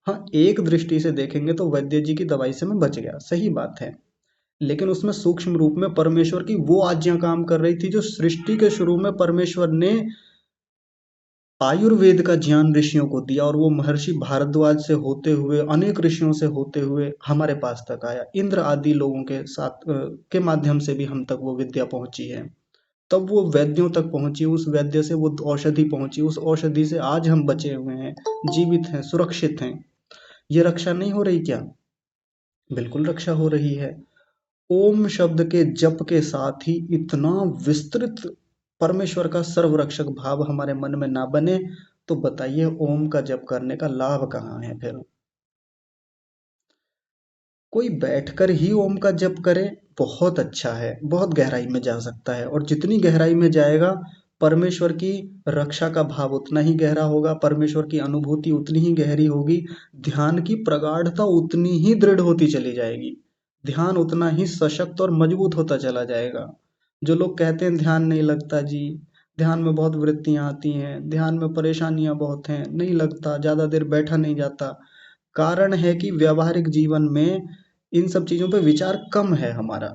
हाँ, एक दृष्टि से देखेंगे तो वैद्य जी की दवाई से मैं बच गया, सही बात है, लेकिन उसमें सूक्ष्म रूप में परमेश्वर की वो आज्ञा काम कर रही थी जो सृष्टि के शुरू में परमेश्वर ने आयुर्वेद का ज्ञान ऋषियों को दिया, और वो महर्षि भारद्वाज से होते हुए, अनेक ऋषियों से होते हुए हमारे पास तक आया, इंद्र आदि लोगों के साथ के माध्यम से भी हम तक वो विद्या पहुंची है। तब वो वैद्यों तक पहुंची, उस वैद्य से वो औषधि पहुंची, उस औषधि से आज हम बचे हुए हैं, जीवित हैं, सुरक्षित हैं। ये रक्षा नहीं हो रही क्या? बिल्कुल रक्षा हो रही है। ओम शब्द के जप के साथ ही इतना विस्तृत परमेश्वर का सर्वरक्षक भाव हमारे मन में ना बने, तो बताइए ओम का जप करने का लाभ कहाँ है फिर? कोई बैठकर ही ओम का जप करे, बहुत अच्छा है, बहुत गहराई में जा सकता है, और जितनी गहराई में जाएगा परमेश्वर की रक्षा का भाव उतना ही गहरा होगा, परमेश्वर की अनुभूति उतनी ही गहरी होगी, ध्यान की प्रगाढ़ता उतनी ही दृढ़ होती चली जाएगी, ध्यान उतना ही सशक्त और मजबूत होता चला जाएगा। जो लोग कहते हैं ध्यान नहीं लगता जी, ध्यान में बहुत वृत्तियां आती हैं, ध्यान में परेशानियां बहुत हैं, नहीं लगता, ज्यादा देर बैठा नहीं जाता, कारण है कि व्यावहारिक जीवन में इन सब चीजों पे विचार कम है हमारा।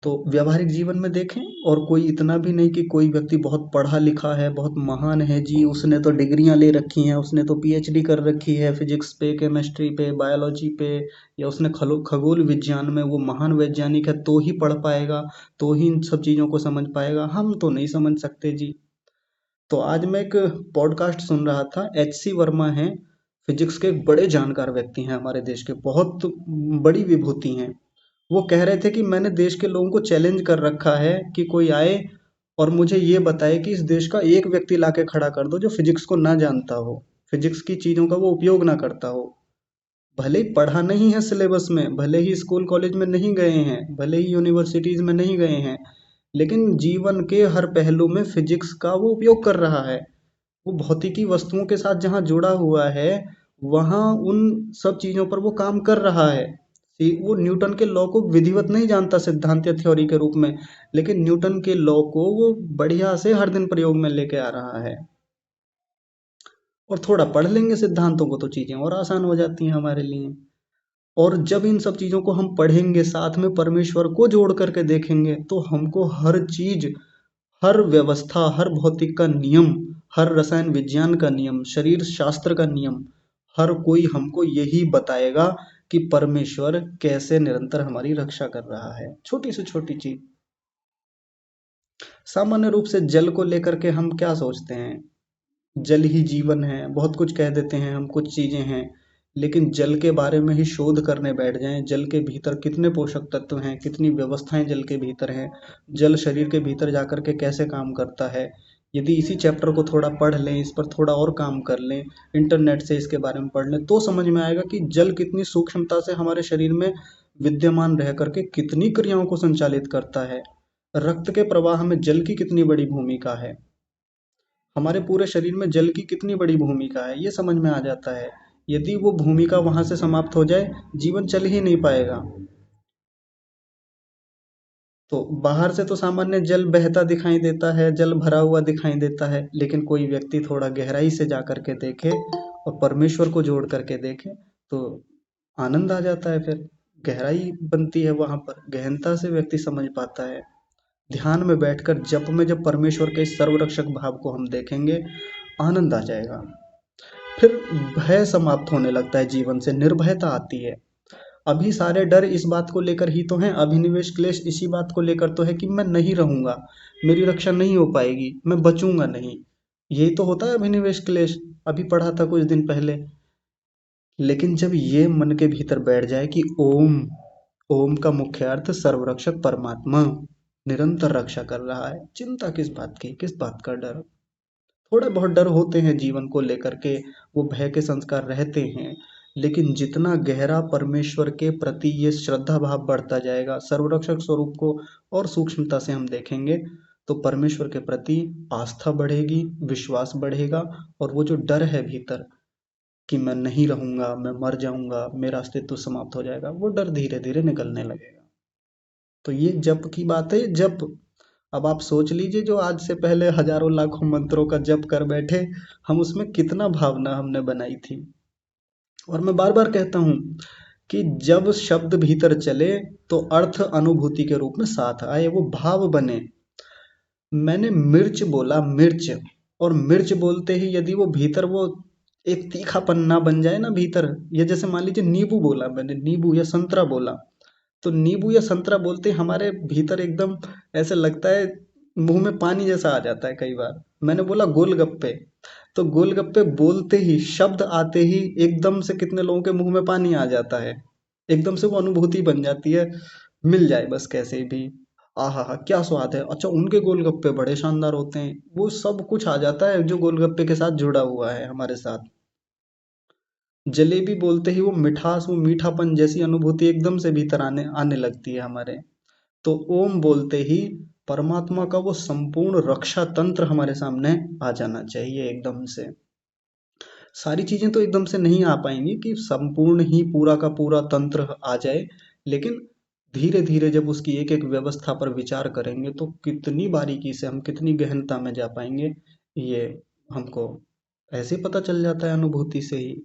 तो व्यावहारिक जीवन में देखें, और कोई इतना भी नहीं कि कोई व्यक्ति बहुत पढ़ा लिखा है, बहुत महान है जी, उसने तो डिग्रियां ले रखी हैं, उसने तो पीएचडी कर रखी है फिजिक्स पे, केमिस्ट्री पे, बायोलॉजी पे, या उसने खगोल विज्ञान में वो महान वैज्ञानिक है, तो ही पढ़ पाएगा, तो ही इन सब चीजों को समझ पाएगा, हम तो नहीं समझ सकते जी। तो आज मैं एक पॉडकास्ट सुन रहा था, एच सी वर्मा हैं, फिजिक्स के एक बड़े जानकार व्यक्ति हैं, हमारे देश के बहुत बड़ी विभूति हैं। वो कह रहे थे कि मैंने देश के लोगों को चैलेंज कर रखा है कि कोई आए और मुझे ये बताए कि इस देश का एक व्यक्ति लाके खड़ा कर दो जो फिजिक्स को ना जानता हो, फिजिक्स की चीजों का वो उपयोग ना करता हो। भले ही पढ़ा नहीं है सिलेबस में, भले ही स्कूल कॉलेज में नहीं गए हैं, भले ही यूनिवर्सिटीज में नहीं गए हैं, लेकिन जीवन के हर पहलू में फिजिक्स का वो उपयोग कर रहा है। वो भौतिकी वस्तुओं के साथ जहाँ जुड़ा हुआ है, वहाँ उन सब चीज़ों पर वो काम कर रहा है। वो न्यूटन के लॉ को विधिवत नहीं जानता सिद्धांत या थ्योरी के रूप में, लेकिन न्यूटन के लॉ को वो बढ़िया से हर दिन प्रयोग में लेके आ रहा है। और थोड़ा पढ़ लेंगे सिद्धांतों को तो चीज़ें और आसान हो जाती हैं हमारे लिए। और जब इन सब चीज़ों को हम पढ़ेंगे, साथ में परमेश्वर को जोड़ करके देखेंगे, तो हमको हर चीज़, हर व्यवस्था, हर भौतिक का नियम, हर रसायन विज्ञान का नियम, शरीर शास्त्र का नियम, हर कोई हमको यही बताएगा कि परमेश्वर कैसे निरंतर हमारी रक्षा कर रहा है। छोटी से छोटी चीज। सामान्य रूप से जल को लेकर के हम क्या सोचते हैं? जल ही जीवन है, बहुत कुछ कह देते हैं हम, कुछ चीजें हैं। लेकिन जल के बारे में ही शोध करने बैठ जाएं, जल के भीतर कितने पोषक तत्व हैं, कितनी व्यवस्थाएं जल के भीतर हैं, जल शरीर के भीतर जाकर के कैसे काम करता है, यदि इसी चैप्टर को थोड़ा पढ़ लें, इस पर थोड़ा और काम कर लें, इंटरनेट से इसके बारे में पढ़ लें, तो समझ में आएगा कि जल कितनी सूक्ष्मता से हमारे शरीर में विद्यमान रह करके कितनी क्रियाओं को संचालित करता है। रक्त के प्रवाह में जल की कितनी बड़ी भूमिका है, हमारे पूरे शरीर में जल की कितनी बड़ी भूमिका है, ये समझ में आ जाता है। यदि वो भूमिका वहां से समाप्त हो जाए, जीवन चल ही नहीं पाएगा। तो बाहर से तो सामान्य जल बहता दिखाई देता है, जल भरा हुआ दिखाई देता है, लेकिन कोई व्यक्ति थोड़ा गहराई से जा करके देखे और परमेश्वर को जोड़ करके देखे, तो आनंद आ जाता है। फिर गहराई बनती है, वहां पर गहनता से व्यक्ति समझ पाता है। ध्यान में बैठकर जप में जब परमेश्वर के इस सर्वरक्षक भाव को हम देखेंगे, आनंद आ जाएगा। फिर भय समाप्त होने लगता है, जीवन से निर्भयता आती है। अभी सारे डर इस बात को लेकर ही तो हैं, अभिनिवेश क्लेश इसी बात को लेकर तो है कि मैं नहीं रहूंगा, मेरी रक्षा नहीं हो पाएगी, मैं बचूंगा नहीं। यही तो होता है अभिनिवेश क्लेश, अभी पढ़ा था कुछ दिन पहले। लेकिन जब ये मन के भीतर बैठ जाए कि ओम, ओम का मुख्य अर्थ सर्वरक्षक परमात्मा निरंतर रक्षा कर रहा है, चिंता किस बात की, किस बात का डर। थोड़े बहुत डर होते हैं जीवन को लेकर के, वो भय के संस्कार रहते हैं, लेकिन जितना गहरा परमेश्वर के प्रति ये श्रद्धा भाव बढ़ता जाएगा, सर्वरक्षक स्वरूप को और सूक्ष्मता से हम देखेंगे, तो परमेश्वर के प्रति आस्था बढ़ेगी, विश्वास बढ़ेगा, और वो जो डर है भीतर कि मैं नहीं रहूंगा, मैं मर जाऊंगा, मेरा अस्तित्व समाप्त हो जाएगा, वो डर धीरे धीरे निकलने लगेगा। तो ये जप की बात है, जप। अब आप सोच लीजिए, जो आज से पहले हजारों लाखों मंत्रों का जप कर बैठे, हम उसमें कितना भावना हमने बनाई थी। और मैं बार बार कहता हूँ कि जब शब्द भीतर चले, तो अर्थ अनुभूति के रूप में साथ आए, वो भाव बने। मैंने मिर्च बोला, मिर्च, और मिर्च बोलते ही यदि वो भीतर वो एक तीखापन ना बन जाए ना भीतर, ये जैसे मान लीजिए नींबू बोला मैंने, नींबू या संतरा बोला, तो नींबू या संतरा बोलते ही हमारे भीतर एकदम ऐसे लगता है, मुंह में पानी जैसा आ जाता है कई बार। मैंने बोला गोलगप्पे, तो गोलगप्पे बोलते ही, शब्द आते ही एकदम से कितने लोगों के मुंह में पानी आ जाता है, एकदम से वो अनुभूति बन जाती है, मिल जाए बस कैसे भी। आहा हा, क्या स्वाद है। अच्छा, उनके गोलगप्पे बड़े शानदार होते हैं, वो सब कुछ आ जाता है जो गोलगप्पे के साथ जुड़ा हुआ है हमारे साथ। जलेबी बोलते ही वो मिठास, वो मीठापन जैसी अनुभूति एकदम से भीतर आने आने लगती है हमारे। तो ओम बोलते ही परमात्मा का वो संपूर्ण रक्षा तंत्र हमारे सामने आ जाना चाहिए एकदम से। सारी चीजें तो एकदम से नहीं आ पाएंगी कि संपूर्ण ही पूरा का पूरा तंत्र आ जाए, लेकिन धीरे धीरे जब उसकी एक एक व्यवस्था पर विचार करेंगे, तो कितनी बारीकी से हम, कितनी गहनता में जा पाएंगे, ये हमको ऐसे ही पता चल जाता है अनुभूति से ही।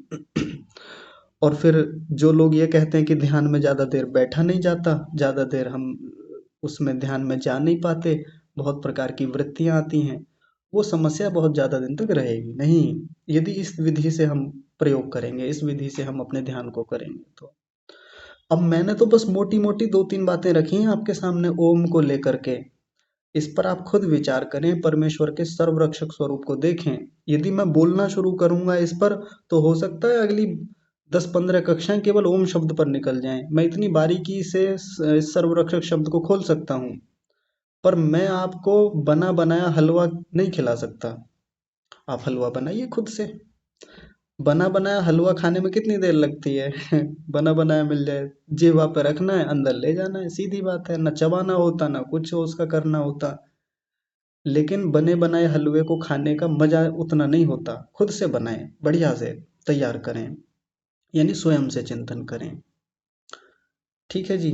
और फिर जो लोग ये कहते हैं कि ध्यान में ज़्यादा देर बैठा नहीं जाता, ज़्यादा देर हम उसमें ध्यान में जा नहीं पाते, बहुत प्रकार की वृत्तियां आती हैं, वो समस्या बहुत ज़्यादा दिन तक रहेगी नहीं, यदि इस विधि से हम प्रयोग करेंगे, इस विधि से हम अपने ध्यान को करेंगे तो। अब मैंने तो बस मोटी मोटी दो तीन बातें रखी हैं आपके सामने ओम को लेकर के, इस पर आप खुद विचार करें, परमेश्वर के सर्वरक्षक स्वरूप को देखें। यदि मैं बोलना शुरू करूंगा इस पर, तो हो सकता है अगली 10-15 कक्षाएं केवल ओम शब्द पर निकल जाएं। मैं इतनी बारीकी से इस सर्वरक्षक शब्द को खोल सकता हूँ, पर मैं आपको बना बनाया हलवा नहीं खिला सकता। आप हलवा बनाइए खुद से, बना बनाया हलवा खाने में कितनी देर लगती है? बना बनाया मिल जाए, जीवा पे रखना है, अंदर ले जाना है, सीधी बात है। ना चबाना होता, ना कुछ उसका करना होता। लेकिन बने बनाए हलवे को खाने का मजा उतना नहीं होता। खुद से बनाएं, बढ़िया से तैयार करें, यानी स्वयं से चिंतन करें। ठीक है जी।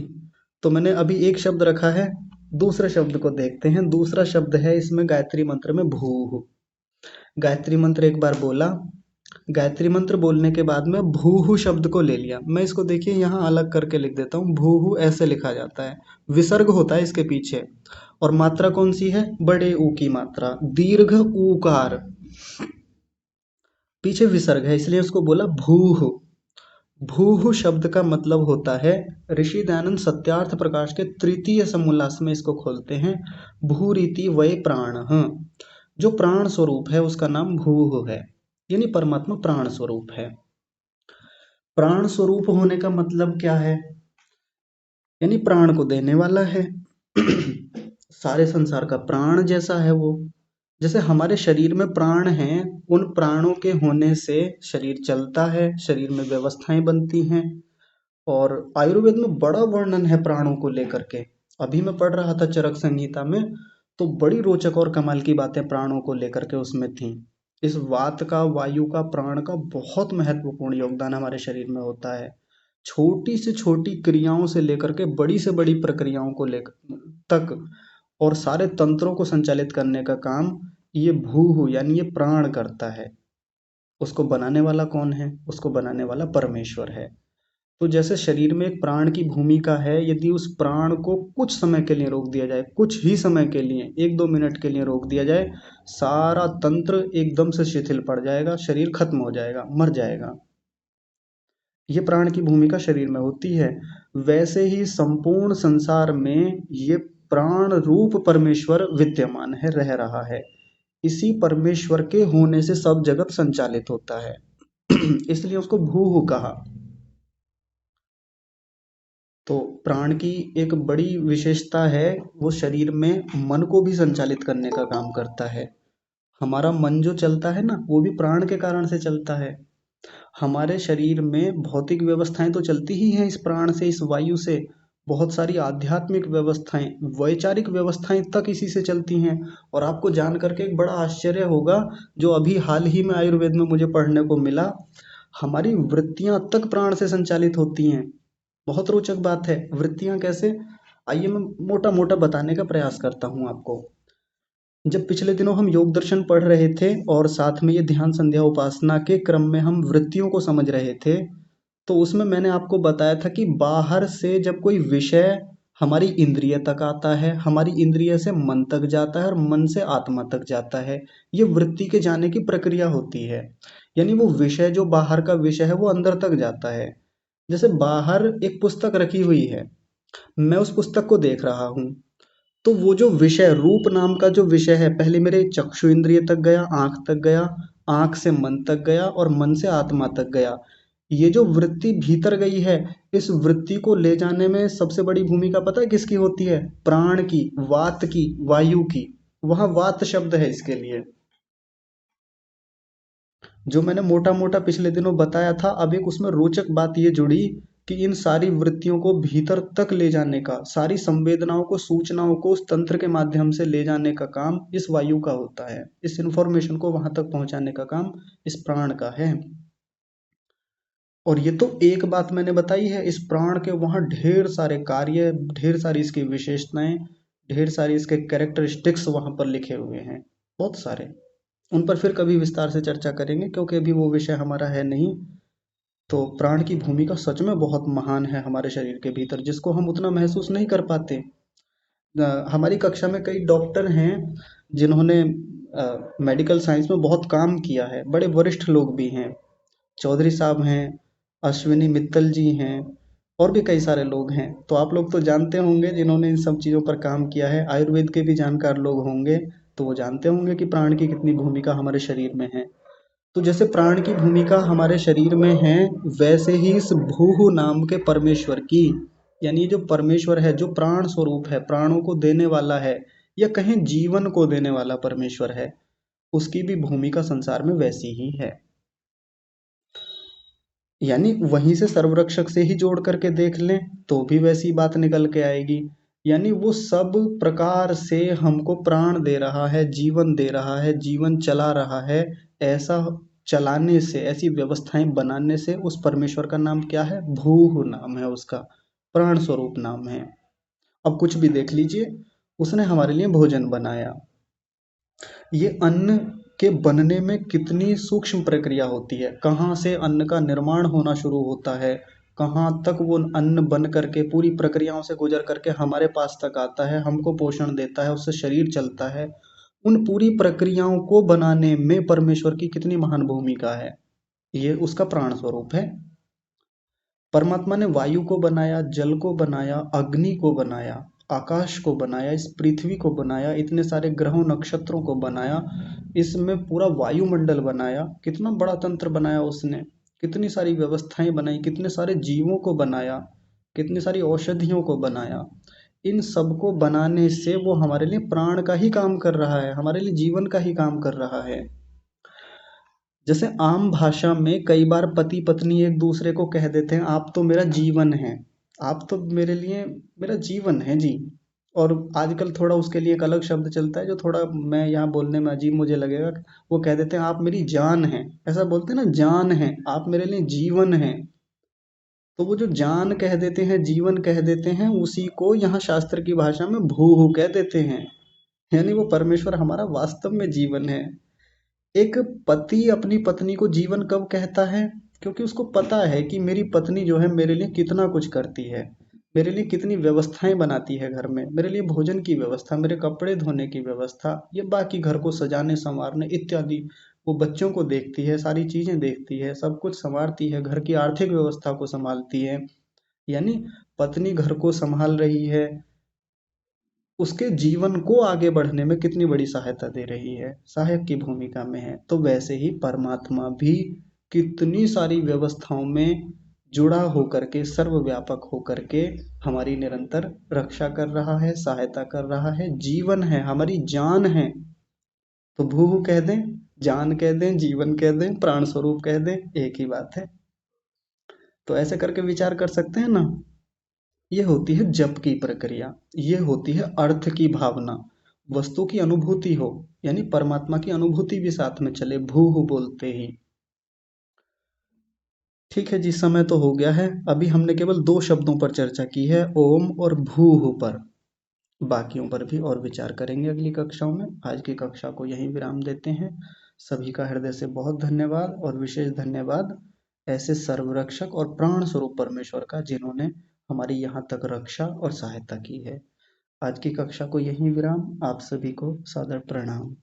तो मैंने अभी एक शब्द रखा है, दूसरे शब्द को देखते हैं। दूसरा शब्द है इसमें गायत्री मंत्र में भूः। गायत्री मंत्र एक बार बोला, गायत्री मंत्र बोलने के बाद में भूः शब्द को ले लिया। मैं इसको देखिए यहाँ अलग करके लिख देता हूँ। भूः ऐसे लिखा जाता है, विसर्ग होता है इसके पीछे, और मात्रा कौन सी है? बड़े ऊ की मात्रा, दीर्घ ऊकार, पीछे विसर्ग है, इसलिए उसको बोला भूः। भूः शब्द का मतलब होता है, ऋषि दयानंद सत्यार्थ प्रकाश के तृतीय समोल्लास में इसको खोलते हैं, भूरिति वै प्राण। जो प्राण स्वरूप है उसका नाम भूः है, यानी परमात्मा प्राण स्वरूप है। प्राण स्वरूप होने का मतलब क्या है? यानी प्राण को देने वाला है। सारे संसार का प्राण जैसा है वो। जैसे हमारे शरीर में प्राण हैं, उन प्राणों के होने से शरीर चलता है, शरीर में व्यवस्थाएं बनती हैं। और आयुर्वेद में बड़ा वर्णन है प्राणों को लेकर के। अभी मैं पढ़ रहा था चरक संहिता में, तो बड़ी रोचक और कमाल की बातें प्राणों को लेकर के उसमें थी। इस वात का, वायु का, प्राण का बहुत महत्वपूर्ण योगदान हमारे शरीर में होता है। छोटी से छोटी क्रियाओं से लेकर के बड़ी से बड़ी प्रक्रियाओं को लेकर तक, और सारे तंत्रों को संचालित करने का काम ये भू यानी ये प्राण करता है। उसको बनाने वाला कौन है? उसको बनाने वाला परमेश्वर है। तो जैसे शरीर में एक प्राण की भूमिका है, यदि उस प्राण को कुछ समय के लिए रोक दिया जाए, कुछ ही समय के लिए, 1-2 मिनट के लिए रोक दिया जाए, सारा तंत्र एकदम से शिथिल पड़ जाएगा, शरीर खत्म हो जाएगा, मर जाएगा। ये प्राण की भूमिका शरीर में होती है। वैसे ही संपूर्ण संसार में ये प्राण रूप परमेश्वर विद्यमान है, रह रहा है। इसी परमेश्वर के होने से सब जगत संचालित होता है। इसलिए उसको भूः कहा। तो प्राण की एक बड़ी विशेषता है, वो शरीर में मन को भी संचालित करने का काम करता है। हमारा मन जो चलता है ना, वो भी प्राण के कारण से चलता है। हमारे शरीर में भौतिक व्यवस्थाएं तो चलती ही हैं इस प्राण से, इस वायु से। बहुत सारी आध्यात्मिक व्यवस्थाएं, वैचारिक व्यवस्थाएं तक इसी से चलती हैं। और आपको जान करके एक बड़ा आश्चर्य होगा, जो अभी हाल ही में आयुर्वेद में मुझे पढ़ने को मिला, हमारी वृत्तियां तक प्राण से संचालित होती हैं। बहुत रोचक बात है। वृत्तियां कैसे? आइए मैं मोटा मोटा बताने का प्रयास करता हूँ आपको। जब पिछले दिनों हम योग दर्शन पढ़ रहे थे और साथ में ये ध्यान संध्या उपासना के क्रम में हम वृत्तियों को समझ रहे थे, तो उसमें मैंने आपको बताया था कि बाहर से जब कोई विषय हमारी इंद्रिय तक आता है, हमारी इंद्रिय से मन तक जाता है और मन से आत्मा तक जाता है, ये वृत्ति के जाने की प्रक्रिया होती है। यानी वो विषय जो बाहर का विषय है वो अंदर तक जाता है। जैसे बाहर एक पुस्तक रखी हुई है, मैं उस पुस्तक को देख रहा हूँ, तो वो जो विषय, रूप नाम का जो विषय है, पहले मेरे चक्षु इंद्रिय तक गया, आंख तक गया, आंख से मन तक गया और मन से आत्मा तक गया। ये जो वृत्ति भीतर गई है, इस वृत्ति को ले जाने में सबसे बड़ी भूमिका पता है किसकी होती है? प्राण की, वात की, वायु की। वहां वात शब्द है इसके लिए। जो मैंने मोटा मोटा पिछले दिनों बताया था, अब एक उसमें रोचक बात ये जुड़ी कि इन सारी वृत्तियों को भीतर तक ले जाने का, सारी संवेदनाओं को, सूचनाओं को उस तंत्र के माध्यम से ले जाने का काम इस वायु का होता है। इस इंफॉर्मेशन को वहां तक पहुंचाने का काम इस प्राण का है। और ये तो एक बात मैंने बताई है। इस प्राण के वहां ढेर सारे कार्य, ढेर सारी इसकी विशेषताएं, ढेर सारी इसके कैरेक्टरिस्टिक्स वहां पर लिखे हुए हैं, बहुत सारे। उन पर फिर कभी विस्तार से चर्चा करेंगे, क्योंकि अभी वो विषय हमारा है नहीं। तो प्राण की भूमिका सच में बहुत महान है हमारे शरीर के भीतर, जिसको हम उतना महसूस नहीं कर पाते। हमारी कक्षा में कई डॉक्टर हैं जिन्होंने मेडिकल साइंस में बहुत काम किया है, बड़े वरिष्ठ लोग भी हैं। चौधरी साहब हैं, अश्विनी मित्तल जी हैं, और भी कई सारे लोग हैं। तो आप लोग तो जानते होंगे, जिन्होंने इन सब चीज़ों पर काम किया है, आयुर्वेद के भी जानकार लोग होंगे, तो वो जानते होंगे कि प्राण की कितनी भूमिका हमारे शरीर में है। तो जैसे प्राण की भूमिका हमारे शरीर में है, वैसे ही इस भूः नाम के परमेश्वर की, यानी ये जो परमेश्वर है, जो प्राण स्वरूप है, प्राणों को देने वाला है, या कहें जीवन को देने वाला परमेश्वर है, उसकी भी भूमिका संसार में वैसी ही है। यानी वहीं से सर्वरक्षक से ही जोड़ करके देख लें तो भी वैसी बात निकल के आएगी। यानी वो सब प्रकार से हमको प्राण दे रहा है, जीवन दे रहा है, जीवन चला रहा है। ऐसा चलाने से, ऐसी व्यवस्थाएं बनाने से उस परमेश्वर का नाम क्या है? भूह नाम है उसका, प्राण स्वरूप नाम है। अब कुछ भी देख लीजिए, उसने हमारे लिए भोजन बनाया। ये अन्न के बनने में कितनी सूक्ष्म प्रक्रिया होती है, कहाँ से अन्न का निर्माण होना शुरू होता है, कहाँ तक वो अन्न बन करके पूरी प्रक्रियाओं से गुजर करके हमारे पास तक आता है, हमको पोषण देता है, उससे शरीर चलता है। उन पूरी प्रक्रियाओं को बनाने में परमेश्वर की कितनी महान भूमिका है। ये उसका प्राण स्वरूप है। परमात्मा ने वायु को बनाया, जल को बनाया, अग्नि को बनाया, आकाश को बनाया, इस पृथ्वी को बनाया, इतने सारे ग्रहों नक्षत्रों को बनाया, इसमें पूरा वायुमंडल बनाया। कितना बड़ा तंत्र बनाया उसने, कितनी सारी व्यवस्थाएं बनाई, कितने सारे जीवों को बनाया, कितनी सारी औषधियों को बनाया। इन सबको बनाने से वो हमारे लिए प्राण का ही काम कर रहा है, हमारे लिए जीवन का ही काम कर रहा है। जैसे आम भाषा में कई बार पति पत्नी एक दूसरे को कह देते हैं, आप तो मेरा जीवन है, आप तो मेरे लिए मेरा जीवन है जी। और आजकल थोड़ा उसके लिए एक अलग शब्द चलता है जो थोड़ा मैं यहाँ बोलने में अजीब मुझे लगेगा। वो कह देते हैं आप मेरी जान है, ऐसा बोलते हैं ना, जान है, आप मेरे लिए जीवन है। तो वो जो जान कह देते हैं, जीवन कह देते हैं, उसी को यहाँ शास्त्र की भाषा में भू कह देते हैं। यानी वो परमेश्वर हमारा वास्तव में जीवन है। एक पति अपनी पत्नी को जीवन कब कहता है? क्योंकि उसको पता है कि मेरी पत्नी जो है मेरे लिए कितना कुछ करती है, मेरे लिए कितनी व्यवस्थाएं बनाती है घर में, मेरे लिए भोजन की व्यवस्था, मेरे कपड़े धोने की व्यवस्था, ये बाकी घर को सजाने संवारने इत्यादि। वो बच्चों को देखती है, सारी चीजें देखती है, सब कुछ संवारती है, घर की आर्थिक व्यवस्था को संभालती है। यानी पत्नी घर को संभाल रही है, उसके जीवन को आगे बढ़ने में कितनी बड़ी सहायता दे रही है, सहायक की भूमिका में है। तो वैसे ही परमात्मा भी कितनी सारी व्यवस्थाओं में जुड़ा होकर के, सर्वव्यापक होकर के हमारी निरंतर रक्षा कर रहा है, सहायता कर रहा है, जीवन है, हमारी जान है। तो भू कह दें, जान कह दें, जीवन कह दें, प्राण स्वरूप कह दें, एक ही बात है। तो ऐसे करके विचार कर सकते हैं ना। ये होती है जप की प्रक्रिया, ये होती है अर्थ की भावना, वस्तु की अनुभूति हो, यानी परमात्मा की अनुभूति भी साथ में चले भू बोलते ही। ठीक है जी, समय तो हो गया है। अभी हमने केवल दो शब्दों पर चर्चा की है, ओम और भू पर। बाकियों पर भी और विचार करेंगे अगली कक्षाओं में। आज की कक्षा को यहीं विराम देते हैं। सभी का हृदय से बहुत धन्यवाद, और विशेष धन्यवाद ऐसे सर्वरक्षक और प्राण स्वरूप परमेश्वर का, जिन्होंने हमारी यहाँ तक रक्षा और सहायता की है। आज की कक्षा को यहीं विराम। आप सभी को सादर प्रणाम।